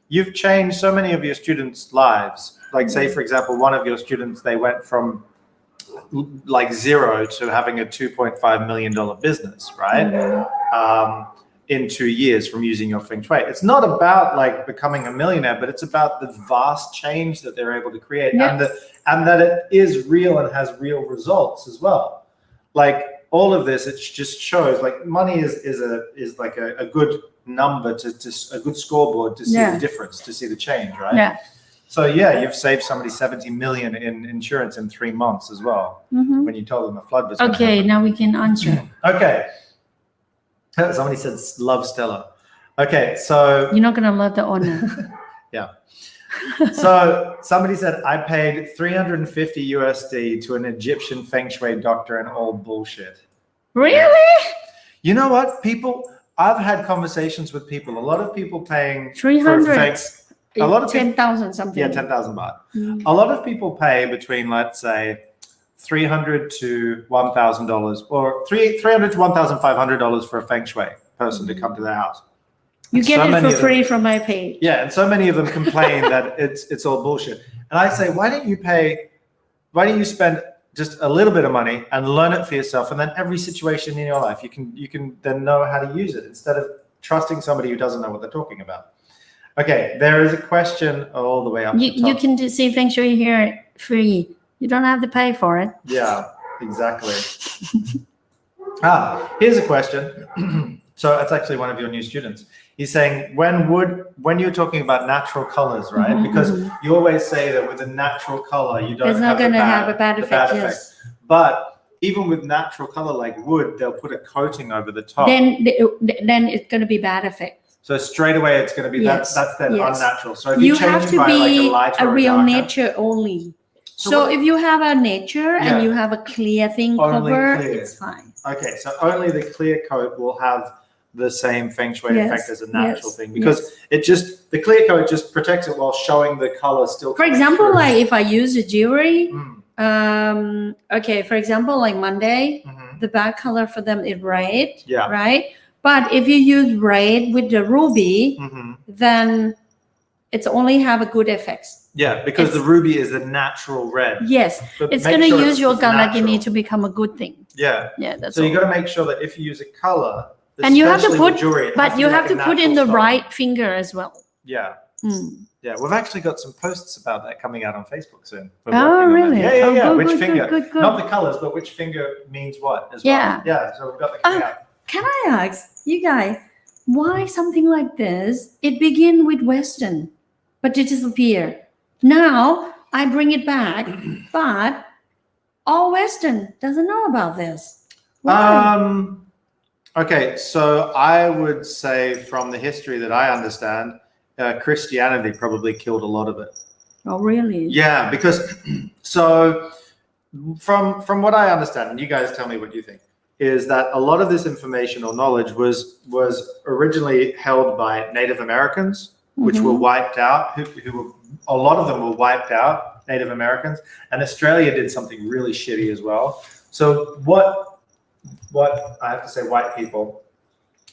you've changed so many of your students' lives. Like, say, for example, one of your students, they went from like zero to having a $2.5 million business, right? In 2 years from using your Feng Shui. It's not about like becoming a millionaire, but it's about the vast change that they're able to create, and that it is real and has real results as well. Like all of this, it just shows like money is like a good number to a good scoreboard to see the difference, to see the change, right? Yeah. So you've saved somebody 70 million in insurance in 3 months as well. When you told them a flood was okay. Now we can answer. Okay. Somebody said love Stella. Okay, so you're not gonna love the owner. Yeah. So somebody said I paid $350 USD to an Egyptian Feng Shui doctor and all bullshit. Really? You know what? I've had conversations with people. A lot of people paying 300. A lot of 10,000 something. Yeah, 10,000 baht. A lot of people pay between, let's say, $300 to $1,000 or $300 to $1,500 for a Feng Shui person to come to their house. You get it for free from my page. Yeah, and so many of them complain that it's all bullshit. And I say, why don't you spend just a little bit of money and learn it for yourself, and then every situation in your life you can then know how to use it instead of trusting somebody who doesn't know what they're talking about. Okay, there is a question all the way up. You can see Feng Shui here free. You don't have to pay for it. Yeah, exactly. Here's a question. So it's actually one of your new students. He's saying, when you're talking about natural colors, right? Because you always say that with a natural color, you don't have a bad effect. Yes. But even with natural color like wood, they'll put a coating over the top. Then it's going to be bad effect. So straight away, it's going to be that's then unnatural. So if you change have to by be like a light or a real darker, nature only. So if you have a nature and you have a clear thing cover, it's fine. Okay, so only the clear coat will have the same feng shui Yes, effect as a natural yes, thing, because the clear coat just protects it while showing the color still. For coming example, through. like if I use a jewelry, Mm, okay, for example, like Monday, mhm. the back color for them is red, Yeah. right? But if you use red with the ruby, Mhm. then it's only have a good effects. Yeah, because the It's- ruby is the natural red. Yes, But it's make gonna sure use your it's galagini natural. to become a good thing. Yeah. Yeah, that's So you all. got to make sure that if you use a color, And you have to especially put, with jewelry, it has but you be have like a to put in natural the stone. right finger as well. Yeah. Mm. Yeah, we've actually got some posts about that coming out on Facebook soon. We're Oh, working on that. really? Yeah. Oh, good, Which good, finger? good, good. Not the colors, but which finger means what as Yeah. well. Yeah, so we've got that coming out. Can I ask you guys why something like this? It began with Western, but it disappeared. Now I bring it back, but all Western doesn't know about this. Why? Okay, so I would say from the history that I understand, Christianity probably killed a lot of it. Oh, really? Yeah, because so from what I understand, and you guys tell me what you think, is that a lot of this information or knowledge was originally held by Native Americans, which were wiped out. Who were, a lot of them were wiped out, Native Americans, and Australia did something really shitty as well. So what I have to say, white people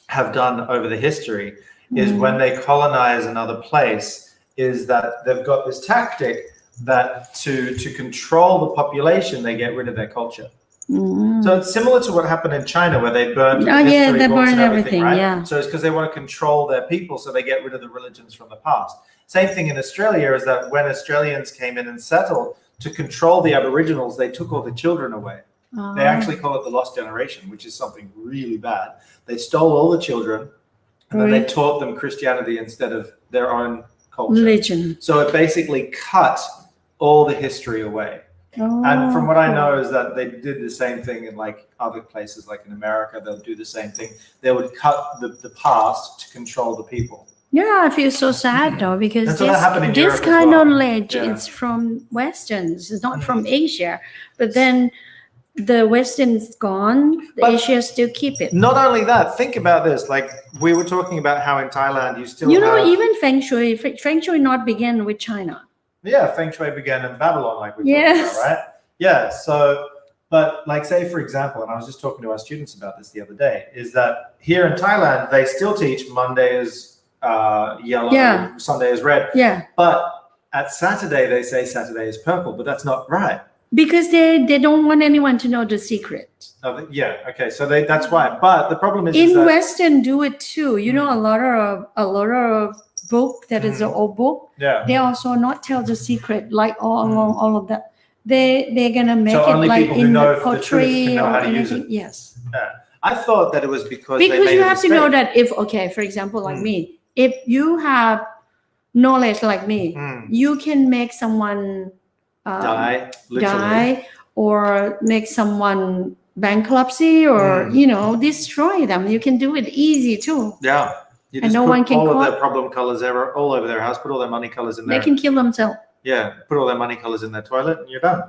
have done over the history is when they colonize another place, is that they've got this tactic that to control the population, they get rid of their culture. So it's similar to what happened in China, where they burned Oh, yeah, history they books burn and everything, right? yeah. So it's because they want to control their people, so they get rid of the religions from the past. Same thing in Australia is that when Australians came in and settled, to control the Aboriginals, they took all the children away. They actually call it the lost generation, which is something really bad. They stole all the children, and then they taught them Christianity instead of their own culture. Religion. So it basically cut all the history away. And from what I know is that they did the same thing in like other places, like in America, they'll do the same thing. They would cut the past to control the people. Yeah, I feel so sad though, because That's what happened in this Europe as kind well. of knowledge Yeah. is from Westerns, it's not from Asia. But then the Western's gone, the But- Asia still keep it. Not only that, think about this. Like we were talking about how in Thailand you still You know, have, even Feng Shui not began with China. yeah, Feng Shui began in Babylon, like we Yes. talked about, right? Yeah. So, but like say for example, and I was just talking to our students about this the other day, is that here in Thailand they still teach Monday is yellow, Yeah. Sunday is red, Yeah, but at Saturday they say Saturday is purple, but that's not right. because they don't want anyone to know the secret. Oh, yeah. Okay. So that's why. But the problem is In that, Western, do it too. You know, a lot of book that is an old book. yeah. They also not tell the secret, like all of that. They're gonna make it only like people who in know the the truth poetry can know or how to use anything. it. Yes, I thought that it was because they because made you a have to know mistake. that if for example, like me, if you have knowledge like me, you can make someone Die, literally. die or make someone bankruptcy or destroy them. You can do it easy too. Yeah. You And just no put one can all of call- their problem colors all over their house, put all their money colors in They there. can kill themselves. Yeah. Put all their money colors in their toilet and you're done.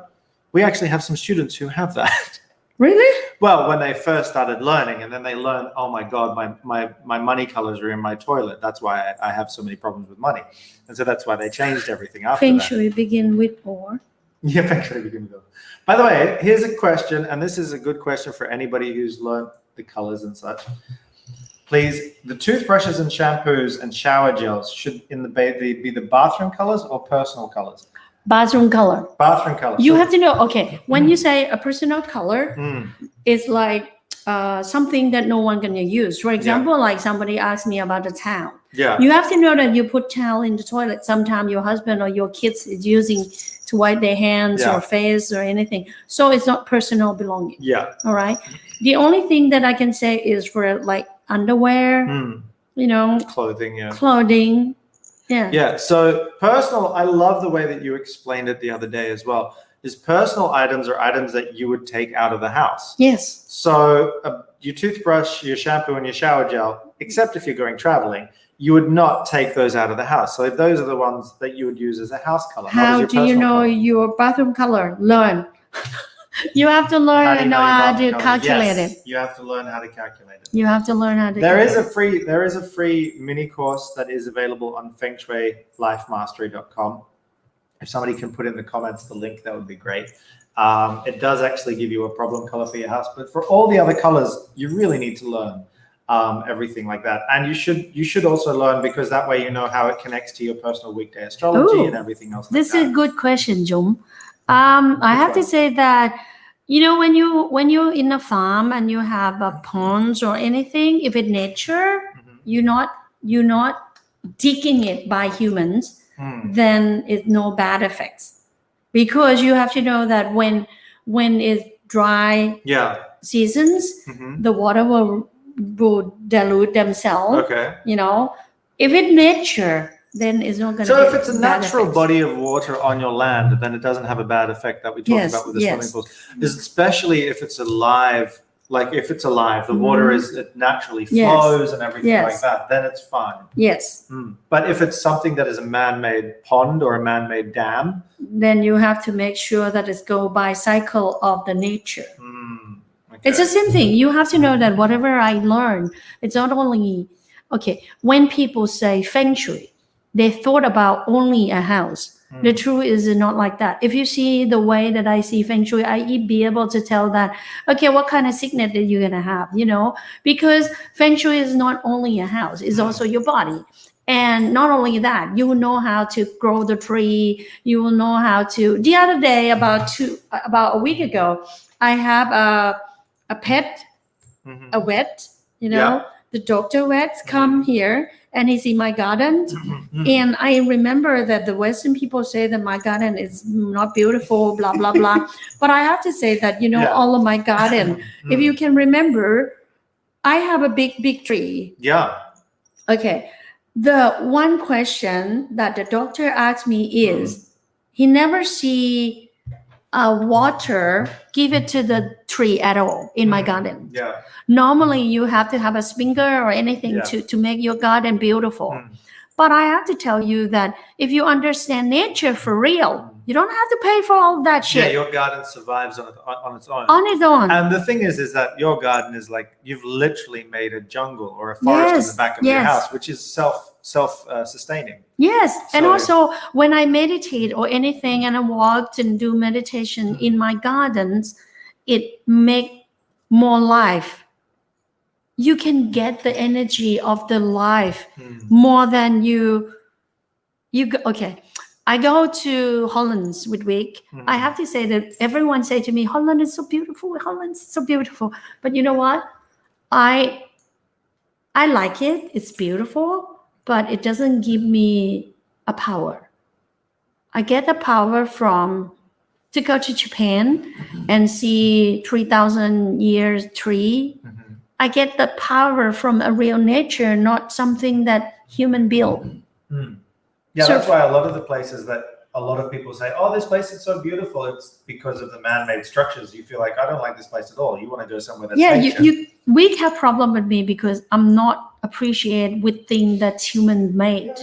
We actually have some students who have that. Really? Well, when they first started learning, and then they learned, oh my God, my money colors are in my toilet. That's why I have so many problems with money. And so that's why they changed everything after Feng that. Shui begin with or. Yeah, Feng Shui begin with. By the way, here's a question, and this is a good question for anybody who's learned the colors and such. Please, the toothbrushes and shampoos and shower gels should be the bathroom colors or personal colors? Bathroom color. Bathroom colors. You have to know, okay, when you say a personal color, Mm, it's like something that no one can use. For example, like somebody asked me about the towel. yeah. You have to know that you put towel in the toilet. Sometimes your husband or your kids is using to wipe their hands Yeah. or face or anything. So it's not personal belonging. Yeah. All right. The only thing that I can say is for like underwear, Mm, clothing, yeah. clothing. Yeah. Yeah. So personal, I love the way that you explained it the other day as well. Is personal items are items that you would take out of the house. Yes. So your toothbrush, your shampoo, and your shower gel, except if you're going traveling, you would not take those out of the house. So those are the ones that you would use as a house color. not as How your do you personal know color. your bathroom color? Learn. You have to learn How do you and know your how bathroom to colors? calculate Yes, it. you have to learn how to calculate it. You have to learn how to. There is calculate. a free mini course that is available on fengshuilifemastery.com. If somebody can put in the comments the link, that would be great. It does actually give you a problem color for your house, but for all the other colors, you really need to learn everything like that. And you should also learn, because that way you know how it connects to your personal weekday astrology Ooh, and everything else. This like is a that. good question, Jung. I have to one? say that when you're in a farm and you have a ponds or anything, if it's nature, Mhm. you're not digging it by humans, then it's no bad effects, because you have to know that when it's dry Yeah. seasons, Mhm. the water will dilute themselves. Okay. If it's nature, then it's not going to. So if it's a natural body of water on your land, then it doesn't have a bad effect that we talked Yes, about with the yes. swimming pools. Especially if it's alive, like if it's alive, the water it naturally Yes. flows and everything Yes. like that, then it's fine. Yes. But if it's something that is a man-made pond or a man-made dam, Then you have to make sure that it's go by cycle of the nature. okay. It's the same thing. You have to know that whatever I learn, it's not only when people say feng shui, they thought about only a house. The truth is not like that. If you see the way that I see feng shui, be able to tell that, okay, what kind of sickness that you're going to have, because feng shui is not only a house, it's also your body. And not only that, you will know how to grow the tree. You will know how to. The other day, about a week ago, I have a pet, a vet. Yeah. The doctor vets come here, and he's in my garden. And I remember that the Western people say that my garden is not beautiful, blah blah blah. But I have to say that all of my garden, if you can remember, I have a big tree. Yeah. Okay. The one question that the doctor asked me is, he never see water give it to the tree at all in my garden. Yeah. Normally, you have to have a sprinkler or anything Yeah. to make your garden beautiful. But I have to tell you that if you understand nature for real, you don't have to pay for all that shit. Yeah, your garden survives on its own. On its own. And the thing is that your garden is like you've literally made a jungle or a forest in the back of your house, which is self-sustaining. Yes, and So- also when I meditate or anything, and I walked and do meditation in my gardens, it make more life. You can get the energy of the life more than you go. Okay, I go to Holland with week. I have to say that everyone say to me, Holland is so beautiful. Holland is so beautiful. But you know what? I like it. It's beautiful, but it doesn't give me a power. I get the power from to go to Japan and see 3,000 years tree. I get the power from a real nature, not something that human built. Yeah, So- that's why a lot of the places that a lot of people say, oh, this place is so beautiful, it's because of the man-made structures. You feel like, I don't like this place at all. You want to go somewhere that's nature. We have problem with me because I'm not appreciate with thing that's human made.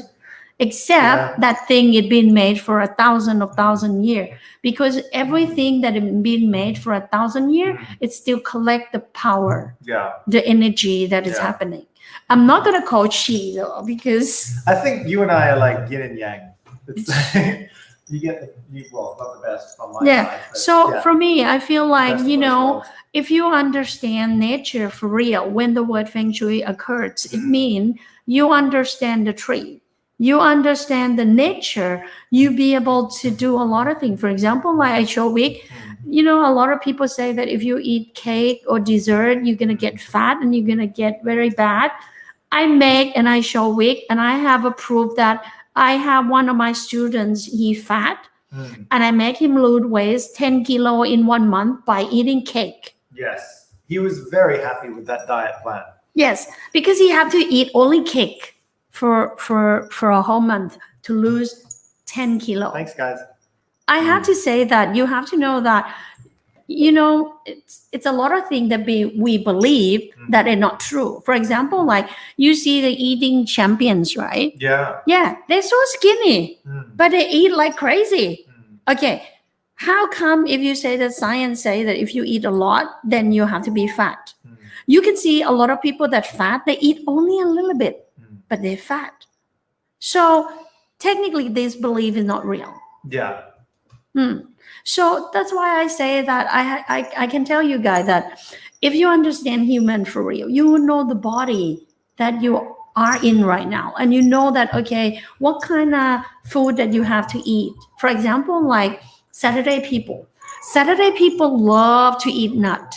Except that thing it been made for 1,000 years. Because everything that it been made for 1,000 years, it still collect the power, the energy that is happening. I'm not gonna call chi though, because I think you and I are like yin and yang. You get not the best from my side. But So for me, I feel like best of both worlds. if you understand nature for real, when the word feng shui occurs, it means you understand the tree. You understand the nature, you be able to do a lot of things. For example, like I show week, a lot of people say that if you eat cake or dessert, you're going to get fat and you're going to get very bad. I make and I show week, and I have a proof that I have one of my students, he fat, and I make him lose weight 10 kilo in 1 month by eating cake. Yes, he was very happy with that diet plan. Yes, because he had to eat only cake for a whole month to lose 10 kilo. Thanks, guys. I have to say that you have to know that, it's a lot of things that we believe that are not true. For example, like you see the eating champions, right? Yeah. Yeah, they're so skinny, but they eat like crazy. Okay, How come if you say that science say that if you eat a lot, then you have to be fat? You can see a lot of people that fat, they eat only a little bit, but they're fat. So technically this belief is not real. Yeah. So that's why I say that I can tell you guys that if you understand human for real, you will know the body that you are in right now, and you know that, okay, what kind of food that you have to eat. For example, like Saturday people love to eat nut.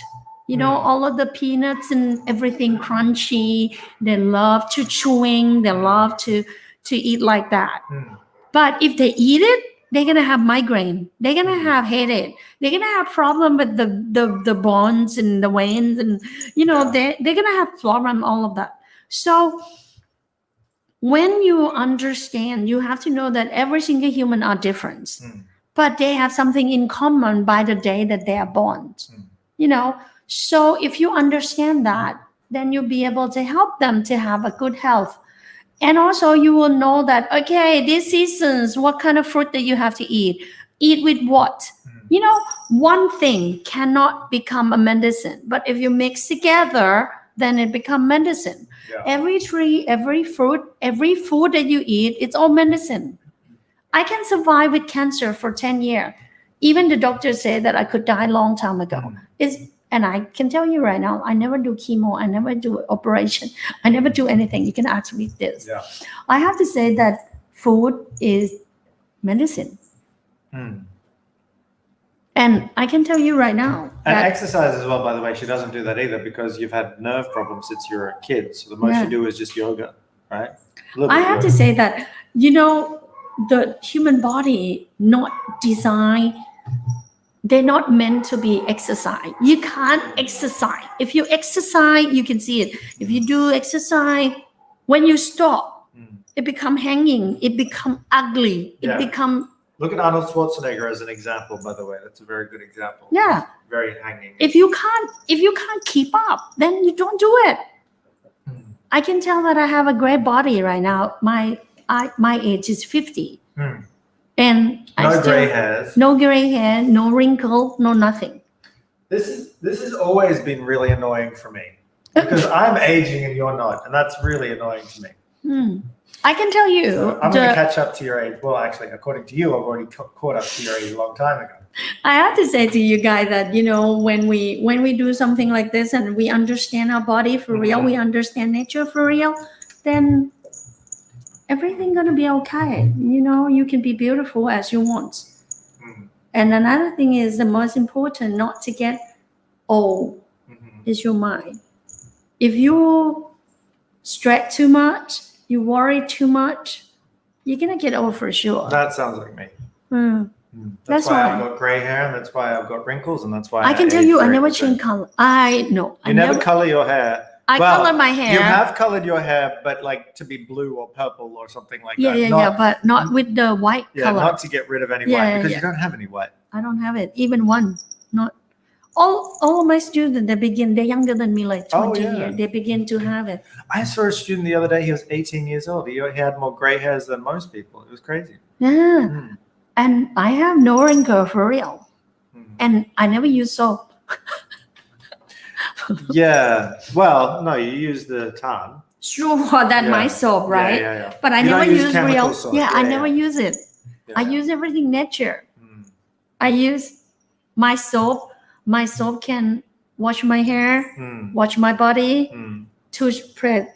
You know, all of the peanuts and everything crunchy. They love to chewing. They love to eat like that. But if they eat it, they're gonna have migraine. They're gonna have headache. They're gonna have problem with the bones and the veins, and you know they're gonna have problem all of that. So when you understand, you have to know that every single human are different, but they have something in common by the day that they are born. You know, so if you understand that, then you'll be able to help them to have a good health. And also you will know that, okay, these seasons, what kind of fruit that you have to eat with what? You know, one thing cannot become a medicine, but if you mix together, then it become medicine. Every tree, every fruit, every food that you eat, it's all medicine. I can survive with cancer for 10 years. Even the doctor said that I could die a long time ago. And I can tell you right now, I never do chemo. I never do operation. I never do anything. You can ask me this. I have to say that food is medicine. And I can tell you right now. And exercise as well, by the way, she doesn't do that either because you've had nerve problems since you were a kid. So the most you do is just yoga, right? I have to say that, you know, the human body not designed, they're not meant to be exercise. You can't exercise. If you exercise, you can see it. If you do exercise, when you stop, it become hanging. It become ugly. It become. Look at Arnold Schwarzenegger as an example, by the way. That's a very good example. Yeah. Very hanging. If you can't keep up, then you don't do it. I can tell that I have a great body right now. My age is 50. And no gray hairs. No gray hair, no wrinkle, no nothing. This has always been really annoying for me because I'm aging and you're not, and that's really annoying to me. I can tell you. So I'm going to catch up to your age. Well, actually, according to you, I've already caught up to your age a long time ago. I have to say to you guys that, you know, when we do something like this and we understand our body for real, we understand nature for real, then everything gonna be okay. You know, you can be beautiful as you want. And another thing is the most important, not to get old, is your mind. If you stress too much, you worry too much, you're gonna get old for sure. That sounds like me. That's why I've got gray hair, and that's why I've got wrinkles, and that's why I can tell you, I never change color. I never color your hair. I color my hair. You have colored your hair, but like to be blue or purple or something like that. But not with the white color. Not to get rid of any white because you don't have any white. I don't have it, even one. Not all of my students. They're younger than me, like 20 years. They begin to have it. I saw a student the other day. He was 18 years old. He had more gray hairs than most people. It was crazy. Yeah, and I have no wrinkle for real, and I never use soap. Yeah, well, no, you use the tan. Sure, that's my soap, right? Yeah. But I never use real. Soap. I never use it. I use everything nature. I use my soap. My soap can wash my hair, wash my body, toothbrush,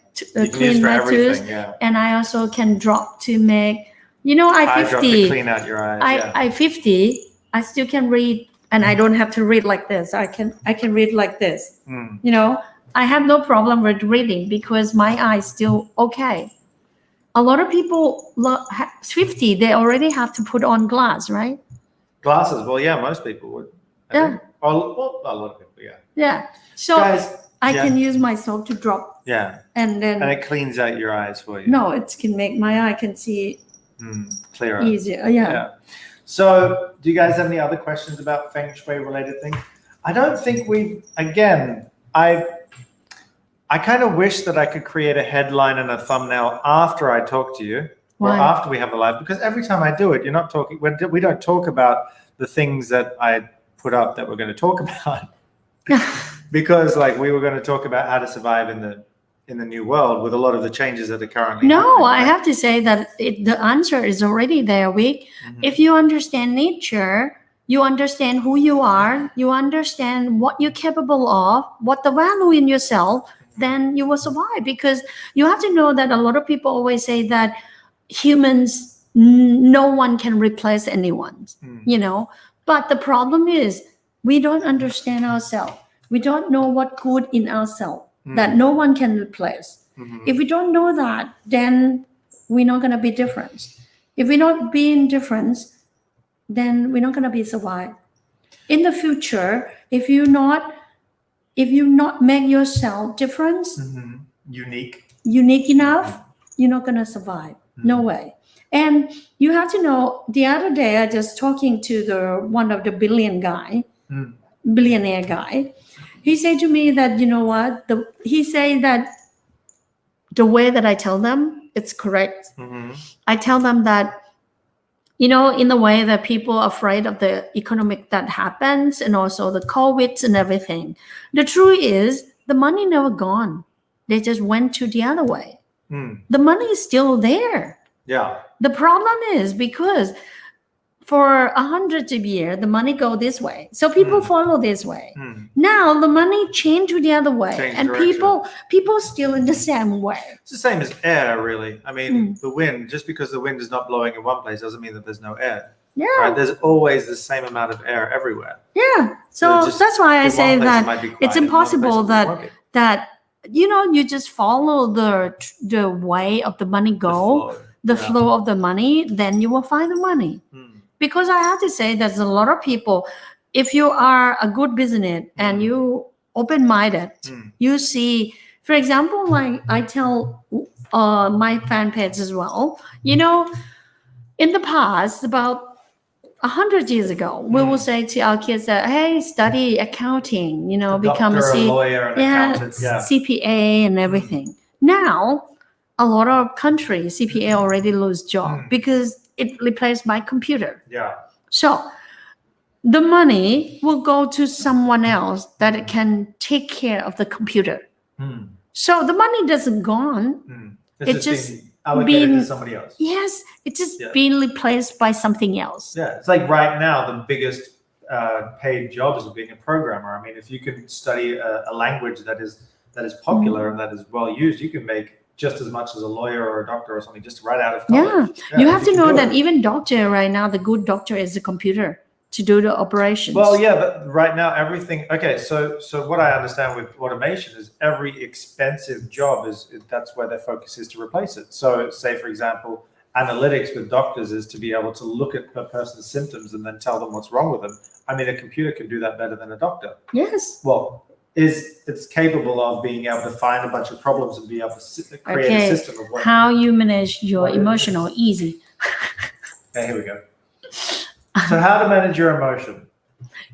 clean my tooth, and I also can drop to make. You know, I 50. To clean out your eyes. I 50. I still can read. And I don't have to read like this. I can read like this. You know, I have no problem with reading because my eyes still okay. A lot of people 50, they already have to put on glass, right? Glasses. Well, yeah, most people would. Well, a lot of people, Yeah. So guys, I can use my soap to drop. Yeah. And it cleans out your eyes for you. No, it can make my eye can see clearer. Easier. Yeah. So, do you guys have any other questions about Feng Shui related things? I don't think I kind of wish that I could create a headline and a thumbnail after I talk to you or Why? after we have the live, because every time I do it, you're not talking. We don't talk about the things that I put up that we're going to talk about, because like we were going to talk about how to survive in the new world with a lot of the changes that are currently No, happening, I right? have to say that the answer is already there, Vic. Mhm. If you understand nature, you understand who you are, you understand what you're capable of, what the value in yourself, then you will survive. Because you have to know that a lot of people always say that humans, no one can replace anyone, Mm. you know. But the problem is we don't understand ourselves. We don't know what good in ourselves that no one can replace. Mhm. If we don't know that, then we're not going to be different. If we're not being different, then we're not going to be survive. In the future, if you not make yourself different, Mhm. unique enough, you're not going to survive. No way. And you have to know, the other day I just talking to one of the billionaire guy. He said to me that, you know what, he said that the way that I tell them, it's correct. Mhm. I tell them that, you know, in the way that people are afraid of the economic that happens and also the COVID and everything. The truth is the money never gone. They just went to the other way. Mm. The money is still there. Yeah. The problem is because for 100 years, the money go this way. So people follow this way. Mm. Now the money change to the other way. Change And direction. people still in the same way. It's the same as air, really. I mean, Mm. the wind, just because the wind is not blowing in one place doesn't mean that there's no air. Yeah. Right? There's always the same amount of air everywhere. Yeah. So just that's why I in say one place it that might be quiet, it's in another place impossible it won't be. that you know, you just follow the way of the money go, the Yeah. flow of the money, then you will find the money. Mm. Because I have to say there's a lot of people, if you are a good business and you open-minded, Mm. you see, for example, like I tell my fan page as well, you know, in the past, about 100 years ago, we will say to our kids that, hey, study accounting, you know, A become doctor, a lawyer, an accountant. Yeah. CPA and everything. Now, a lot of countries, CPA already lose job because it replaced by computer. Yeah. So the money will go to someone else that it can take care of the computer. Mm. So the money doesn't gone. Mm. It's just been allocated been- to somebody else. Yes, it's just Yeah. being replaced by something else. Yeah, it's like right now the biggest paid job is being a programmer. I mean, if you can study a language that is popular and that is well used, you can make just as much as a lawyer or a doctor or something just right out of college. Yeah, you have if to can know do that it. even doctor right now, the good doctor is a computer to do the operations. Well, yeah, but right now everything. Okay, so what I understand with automation is every expensive job that's where their focus is to replace it. So, say for example, analytics with doctors is to be able to look at a person's symptoms and then tell them what's wrong with them. I mean, a computer can do that better than a doctor. Yes. Well, it's capable of being able to find a bunch of problems and be able to create Okay. a system of what. How you manage your What is emotional easy. Okay, here we go. So, how to manage your emotion?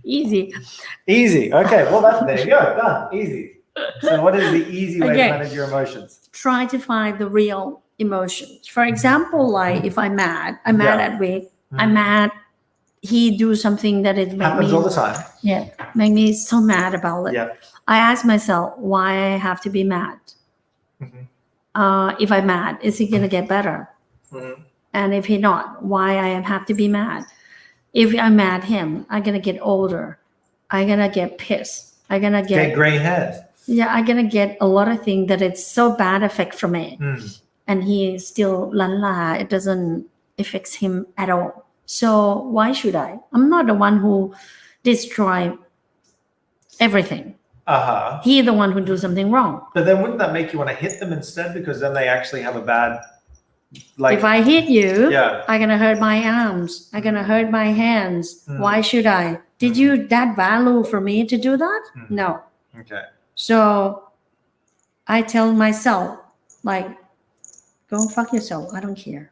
Easy. Easy. Okay. Well, there you go. Done. Easy. So, what is the easy way Okay. to manage your emotions? Try to find the real emotions. For example, like if I'm mad at Vic, I'm mad. He do something that it make Happens me all the time. make me so mad about it. Yeah. I ask myself why I have to be mad. Mhm. If I'm mad, is he gonna get better? Mhm. And if he not, why I have to be mad? If I'm mad him, I'm gonna get older. I'm gonna get pissed. I'm gonna Get gray hairs. I'm gonna get a lot of things that it's so bad effect for me. Mm. And he still la, it doesn't affect him at all. So why should I? I'm not the one who destroy everything. Uh-huh. He the one who do something wrong. But then wouldn't that make you want to hit them instead? Because then they actually have a bad, like, If I hit you, yeah. I'm gonna hurt my arms. I'm gonna hurt my hands. Mm. Why should I? Did you that value for me to do that? Mm. No. Okay. So I tell myself, like, go fuck yourself. I don't care.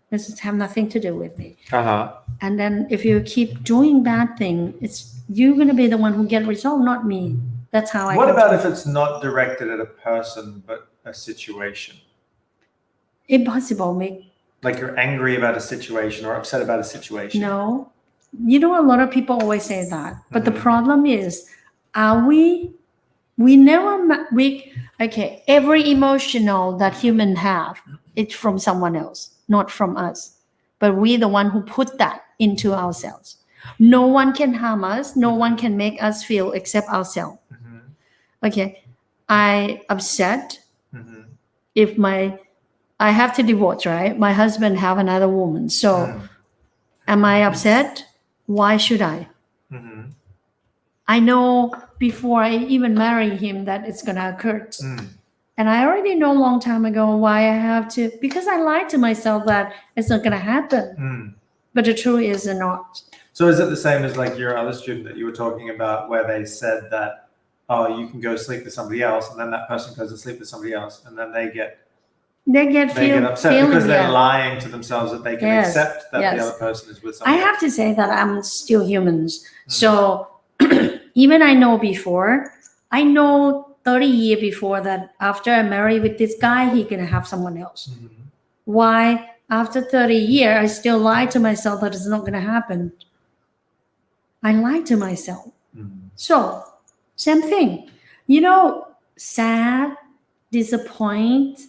This have nothing to do with me. Uh-huh. And then if you keep doing bad thing, it's you're gonna be the one who get result, not me. That's how I. What can about tell. if it's not directed at a person but a situation? Impossible, Mick. Like you're angry about a situation or upset about a situation. No. You know, a lot of people always say that. But the Mhm. problem is, are we never, okay, every emotional that human have, it's from someone else, not from us. But we the one who put that into ourselves. No one can harm us. No one can make us feel except ourselves. Mhm. Okay. I upset Mhm. if I have to divorce, right? My husband have another woman. So Mm. am I upset? Why should I? Mhm. I know before I even marry him that it's gonna occur. Mm. And I already know a long time ago why I have to, because I lied to myself that it's not gonna happen. Mm. But the truth is not. So is it the same as like your other student that you were talking about where they said that, oh, you can go sleep with somebody else and then that person goes to sleep with somebody else and then they get They get upset because they're yeah. lying to themselves that they can Yes, accept that yes. the other person is with I somebody have else. to say that I'm still humans. Mm. So even I know before, I know 30 years before that after I marry with this guy, he gonna have someone else. Mhm. Why after 30 years I still lie to myself that it's not gonna happen? I lie to myself. Mhm. So same thing. You know, sad, disappointed,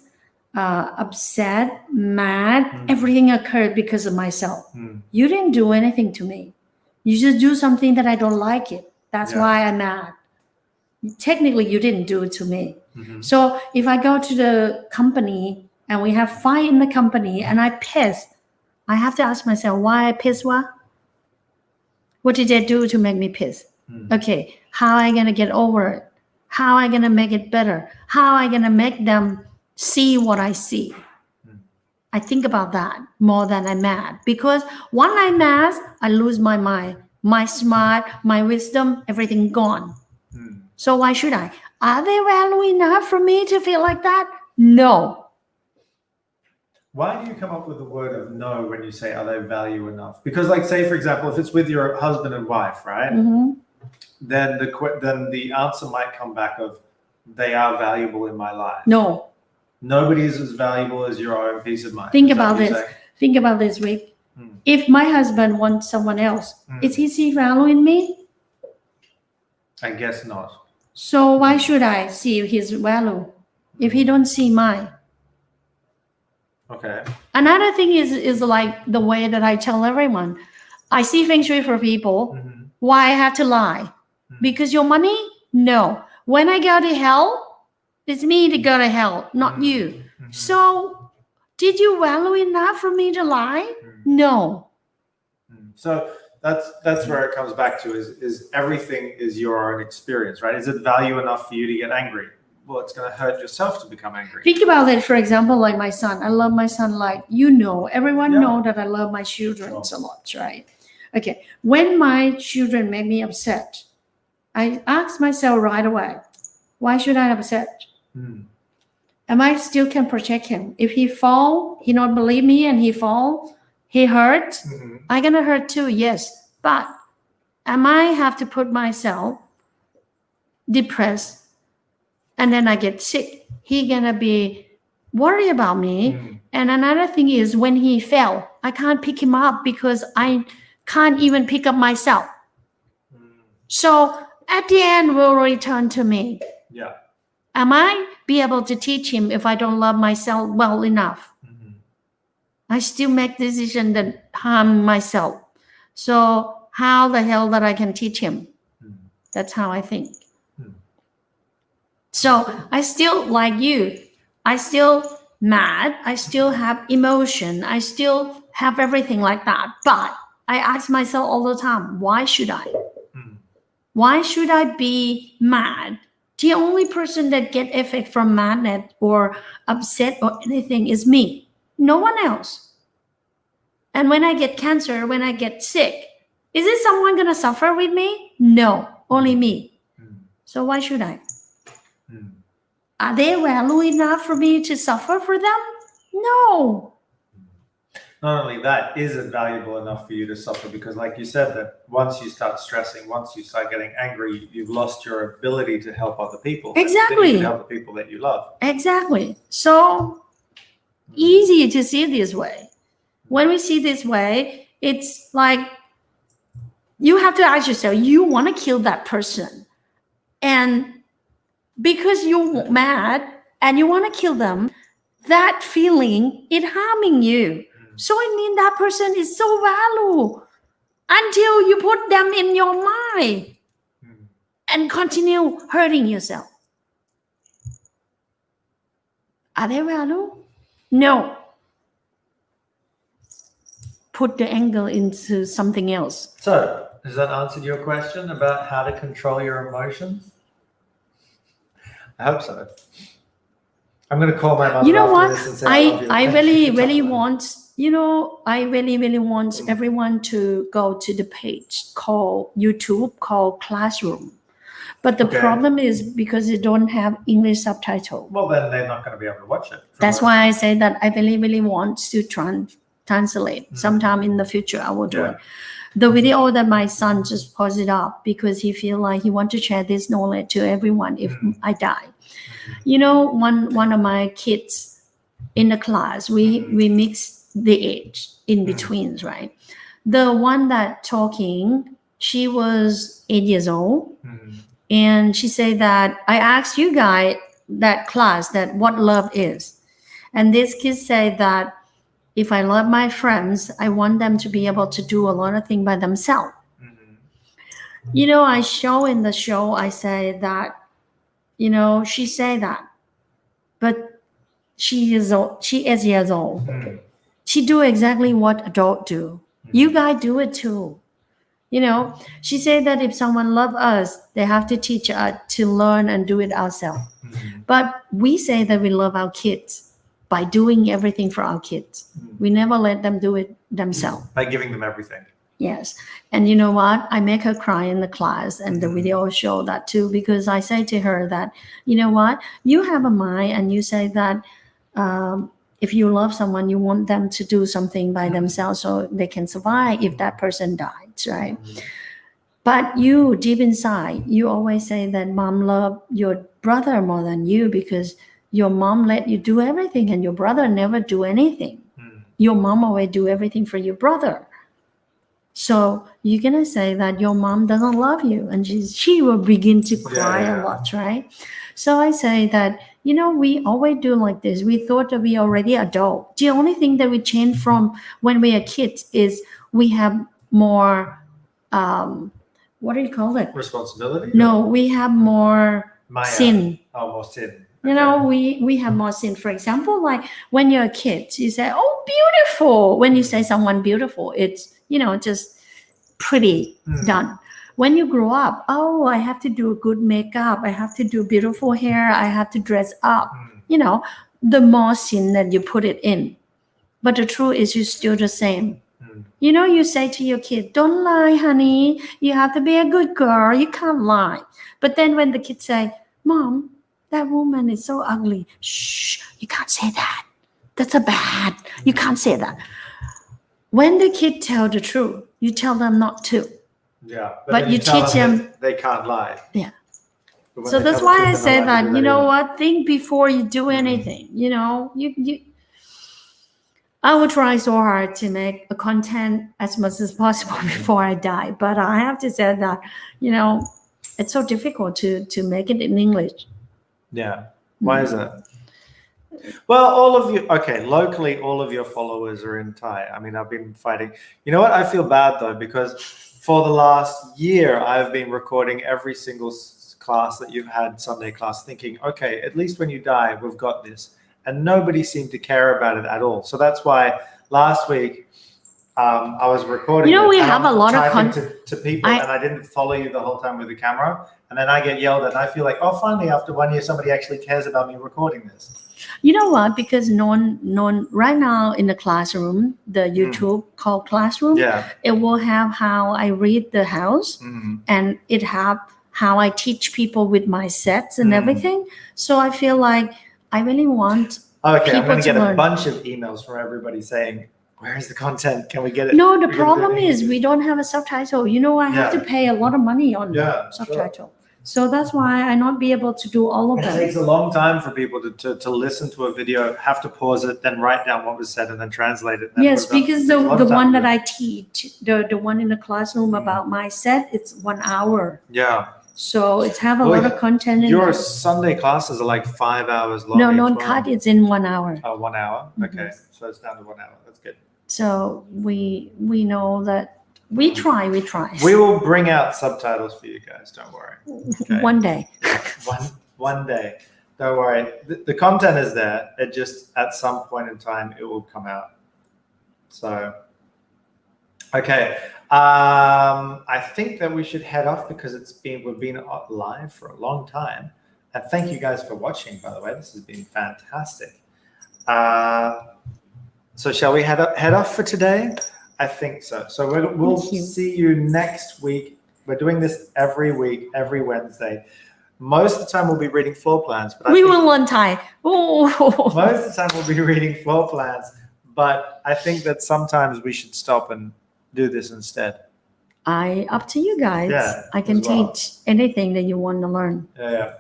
upset, mad, Mm. everything occurred because of myself. Mm. You didn't do anything to me. You just do something that I don't like it. That's Yeah. why I'm mad. Technically, you didn't do it to me. Mhm. So if I go to the company and we have fight in the company and I piss, I have to ask myself why I piss. What did they do to make me piss? Mm. Okay, how am I gonna get over it? How am I gonna make it better? How am I gonna make them see what I see? Mm. I think about that more than I'm mad, because when I'm mad, I lose my mind, my smart, my wisdom, everything gone. Mm. So why should I? Are they value enough for me to feel like that? No. Why do you come up with the word of no when you say, are they value enough? Because like say, for example, if it's with your husband and wife, right? Mhm. Then the answer might come back of, they are valuable in my life. No. Nobody's as valuable as your own peace of mind. Think Is that about what you're this. saying? Think about this, Rick. Mm. If my husband wants someone else, Mm. is he see value in me? I guess not. So why should I see his value if he don't see mine? Okay. Another thing is like the way that I tell everyone. I see feng shui for people. Mhm. Why I have to lie? Mm. Because your money? No. When I go to hell, it's me to go to hell, not Mm. you. Mhm. So did you value enough for me to lie? Mm. No. Mm. So that's where it comes back to is everything is your own experience, right? Is it value enough for you to get angry? Well, it's going to hurt yourself to become angry. Think about it, for example, like my son. I love my son like everyone Yeah. know that I love my children Sure. a lot, right? Okay. When my children make me upset, I ask myself right away, why should I upset? Mm. Am I still can protect him? If he fall, he not believe me and he fall, he hurt, Mhm. I gonna hurt too, yes. But am I have to put myself depressed and then I get sick? He gonna be worried about me. Mm. And another thing is when he fell, I can't pick him up because I can't even pick up myself. Mm. So at the end will return to me. Yeah. Am I be able to teach him if I don't love myself well enough? Mhm. I still make decision that harm myself. So how the hell that I can teach him? Mm. That's how I think. Hmm. So I still like you. I still mad. I still have emotion. I still have everything like that. But I ask myself all the time, why should I? Mm. Why should I be mad? The only person that get effect from madness or upset or anything is me. No one else. And when I get cancer, when I get sick, is it someone gonna suffer with me? No, only me. Mm. So why should I? Mm. Are they value enough for me to suffer for them? No. Not only that, is it valuable enough for you to suffer? Because like you said, that once you start stressing, once you start getting angry, you've lost your ability to help other people. Exactly. To help the people that you love. Exactly. So Easy to see this way. When we see this way, it's like you have to ask yourself, you want to kill that person. And because you're mad and you want to kill them, that feeling is harming you. So it means that person is so valuable until you put them in your mind and continue hurting yourself. Are they valuable? No. Put the anger into something else. So, does that answer your question about how to control your emotions? I hope so. I'm going to call my mother. You know after what? this and say, I love you. I Thank you really, for really talking. want, I really want everyone to go to the page called YouTube called Classroom. But the Okay. problem is because they don't have English subtitle. Well, then they're not going to be able to watch it. That's why I say that I really want to translate. Sometime in the future, I will do Yeah. it. The video that my son just posted up because he feel like he want to share this knowledge to everyone if I die. You know, one of my kids in the class, we mix the age in betweens, right? The one that talking, she was 8 years old. And she said that I asked you guys that class that what love is. And this kid said that if I love my friends, I want them to be able to do a lot of things by themselves. You know, I show in the show, I say that, she said that, but she is 8 years old. She do exactly what adults do. You guys do it too. She said that if someone love us, they have to teach us to learn and do it ourselves. But we say that we love our kids by doing everything for our kids. We never let them do it themselves. By giving them everything. Yes. And you know what? I make her cry in the class and the video show that too, because I say to her that, you know what? You have a mind and you say that if you love someone, you want them to do something by themselves so they can survive if that person dies, right? But you, deep inside, you always say that mom loved your brother more than you because your mom let you do everything and your brother never do anything. Your mom always do everything for your brother. So you're going to say that your mom doesn't love you and she will begin to cry a lot, right? So I say that, we always do like this. We thought that we already adult. The only thing that we change from when we are kids is we have more, what do you call it? Responsibility? No, we have more sin. Oh, more sin. We have more sin. For example, like when you're a kid, you say, oh, beautiful. When you say someone beautiful, it's, just pretty done. When you grow up, oh, I have to do good makeup. I have to do beautiful hair. I have to dress up. The more sin that you put it in. But the truth is you're still the same. You say to your kid, don't lie, honey. You have to be a good girl. You can't lie. But then when the kids say, Mom, that woman is so ugly. Shh, you can't say that. That's a bad. You can't say that. When the kid tell the truth, you tell them not to. Yeah. But you teach them. They can't lie. Yeah. So that's why I say that, what? Think before you do anything. I will try so hard to make a content as much as possible before I die. But I have to say that, it's so difficult to make it in English. Yeah. Why is that? Well, all of you, locally, all of your followers are in Thai. I mean, I've been fighting. You know what? I feel bad though, because for the last year, I've been recording every single class that you've had, Sunday class, thinking, okay, at least when you die, we've got this. And nobody seemed to care about it at all. So that's why last week I was recording. We have a lot of content to people, and I didn't follow you the whole time with the camera. And then I get yelled at, and I feel like, oh, finally, after 1 year, somebody actually cares about me recording this. You know what? Because right now in the classroom, the YouTube called Classroom, it will have how I read the house, and it have how I teach people with my sets and everything. So I feel like I really want people I'm going to get learn. A bunch of emails from everybody saying, where's the content? Can we get it? No, the problem is we don't have a subtitle. I have to pay a lot of money on subtitle. So that's why I not be able to do all of It them. takes a long time for people to listen to a video, have to pause it, then write down what was said, and then translate it. And then Yes, put it up. because It takes a long the time one to that do it. I teach, the one in the classroom about mindset, it's 1 hour. Yeah. So it's have a Well, lot of content in Your there. Sunday classes are like 5 hours long. No, each non-cut, one. it's in 1 hour. Oh, 1 hour. Mhm. Okay, so it's down to 1 hour. That's good. So we know that we try. We will bring out subtitles for you guys. Don't worry. Okay. One day. One day. Don't worry. The content is there. It just at some point in time it will come out. So, okay. I think that we should head off because we've been live for a long time. And thank you guys for watching. By the way, this has been fantastic. So shall we head off for today? I think so. So we'll Thank you. see you next week. We're doing this every week, every Wednesday. Most of the time we'll be reading floor plans, but We will learn Thai. Oh. most of the time we'll be reading floor plans. But I think that sometimes we should stop and do this instead. Up to you guys. Yeah, I can as well. teach anything that you want to learn. Yeah.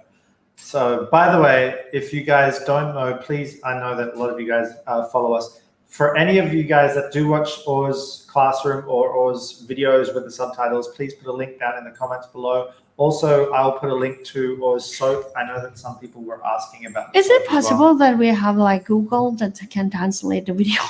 So, by the way, if you guys don't know, please, I know that a lot of you guys follow us. For any of you guys that do watch Oz Classroom or Oz videos with the subtitles, please put a link down in the comments below. Also, I'll put a link to Oz Soap. I know that some people were asking about. Is soap it as well. possible that we have like Google that can translate the video?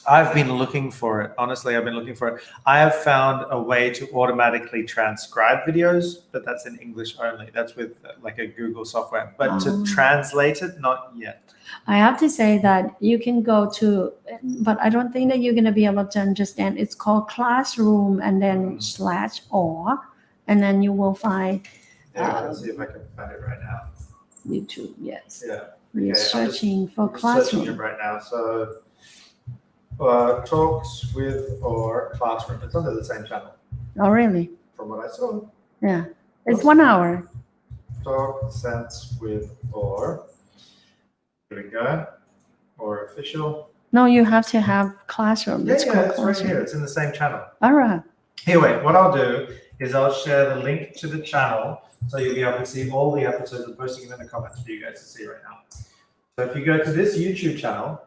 I've been looking for it. Honestly, I've been looking for it. I have found a way to automatically transcribe videos, but that's in English only. That's with like a Google software. But to translate it, not yet. I have to say that you can go to, but I don't think that you're going to be able to understand. It's called Classroom and then /or, and then you will find Yeah, let's see if I can find it right now. YouTube. Yes. Yeah. We're Okay, searching for I'm just searching it Classroom. right now. So, Talks with or Classroom. It's under the same channel, Oh, really? from what I saw. Yeah. It's 1 hour. Talk Sense with or. Here we go. Or official. No, you have to have Classroom. Yeah, It's yeah, called it's right Classroom. here. It's in the same channel. All right. Anyway, what I'll do is I'll share the link to the channel so you'll be able to see all the episodes and posting them in the comments for you guys to see right now. So if you go to this YouTube channel,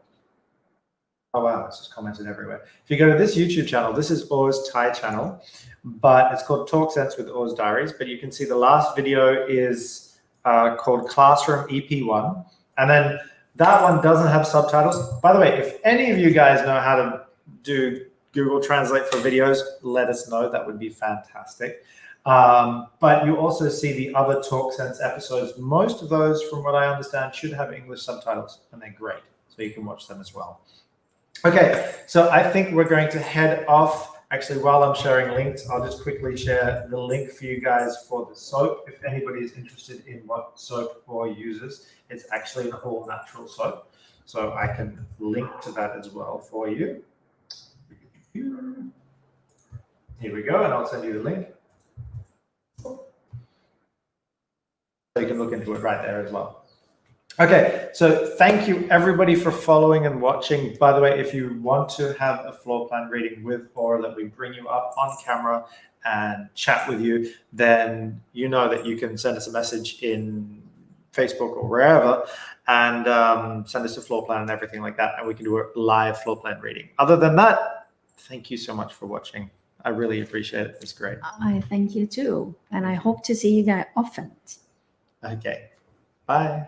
oh wow, it's just commented everywhere. If you go to this YouTube channel, this is Oz Thai channel, but it's called Talk Sense with Oz Diaries. But you can see the last video is called Classroom EP1. And then that one doesn't have subtitles. By the way, if any of you guys know how to do Google Translate for videos, let us know. That would be fantastic. But you also see the other Talk Sense episodes. Most of those, from what I understand, should have English subtitles, and they're great. So you can watch them as well. Okay, so I think we're going to head off. Actually, while I'm sharing links, I'll just quickly share the link for you guys for the soap. If anybody is interested in what soap Or uses, it's actually an all-natural soap. So I can link to that as well for you. Here we go, and I'll send you the link. So you can look into it right there as well. Okay, so thank you everybody for following and watching. By the way, if you want to have a floor plan reading with Or that we bring you up on camera and chat with you, then you know that you can send us a message in Facebook or wherever and send us a floor plan and everything like that, and we can do a live floor plan reading. Other than that, thank you so much for watching. I really appreciate it. It's great. I thank you too. And I hope to see you guys often. Okay, bye.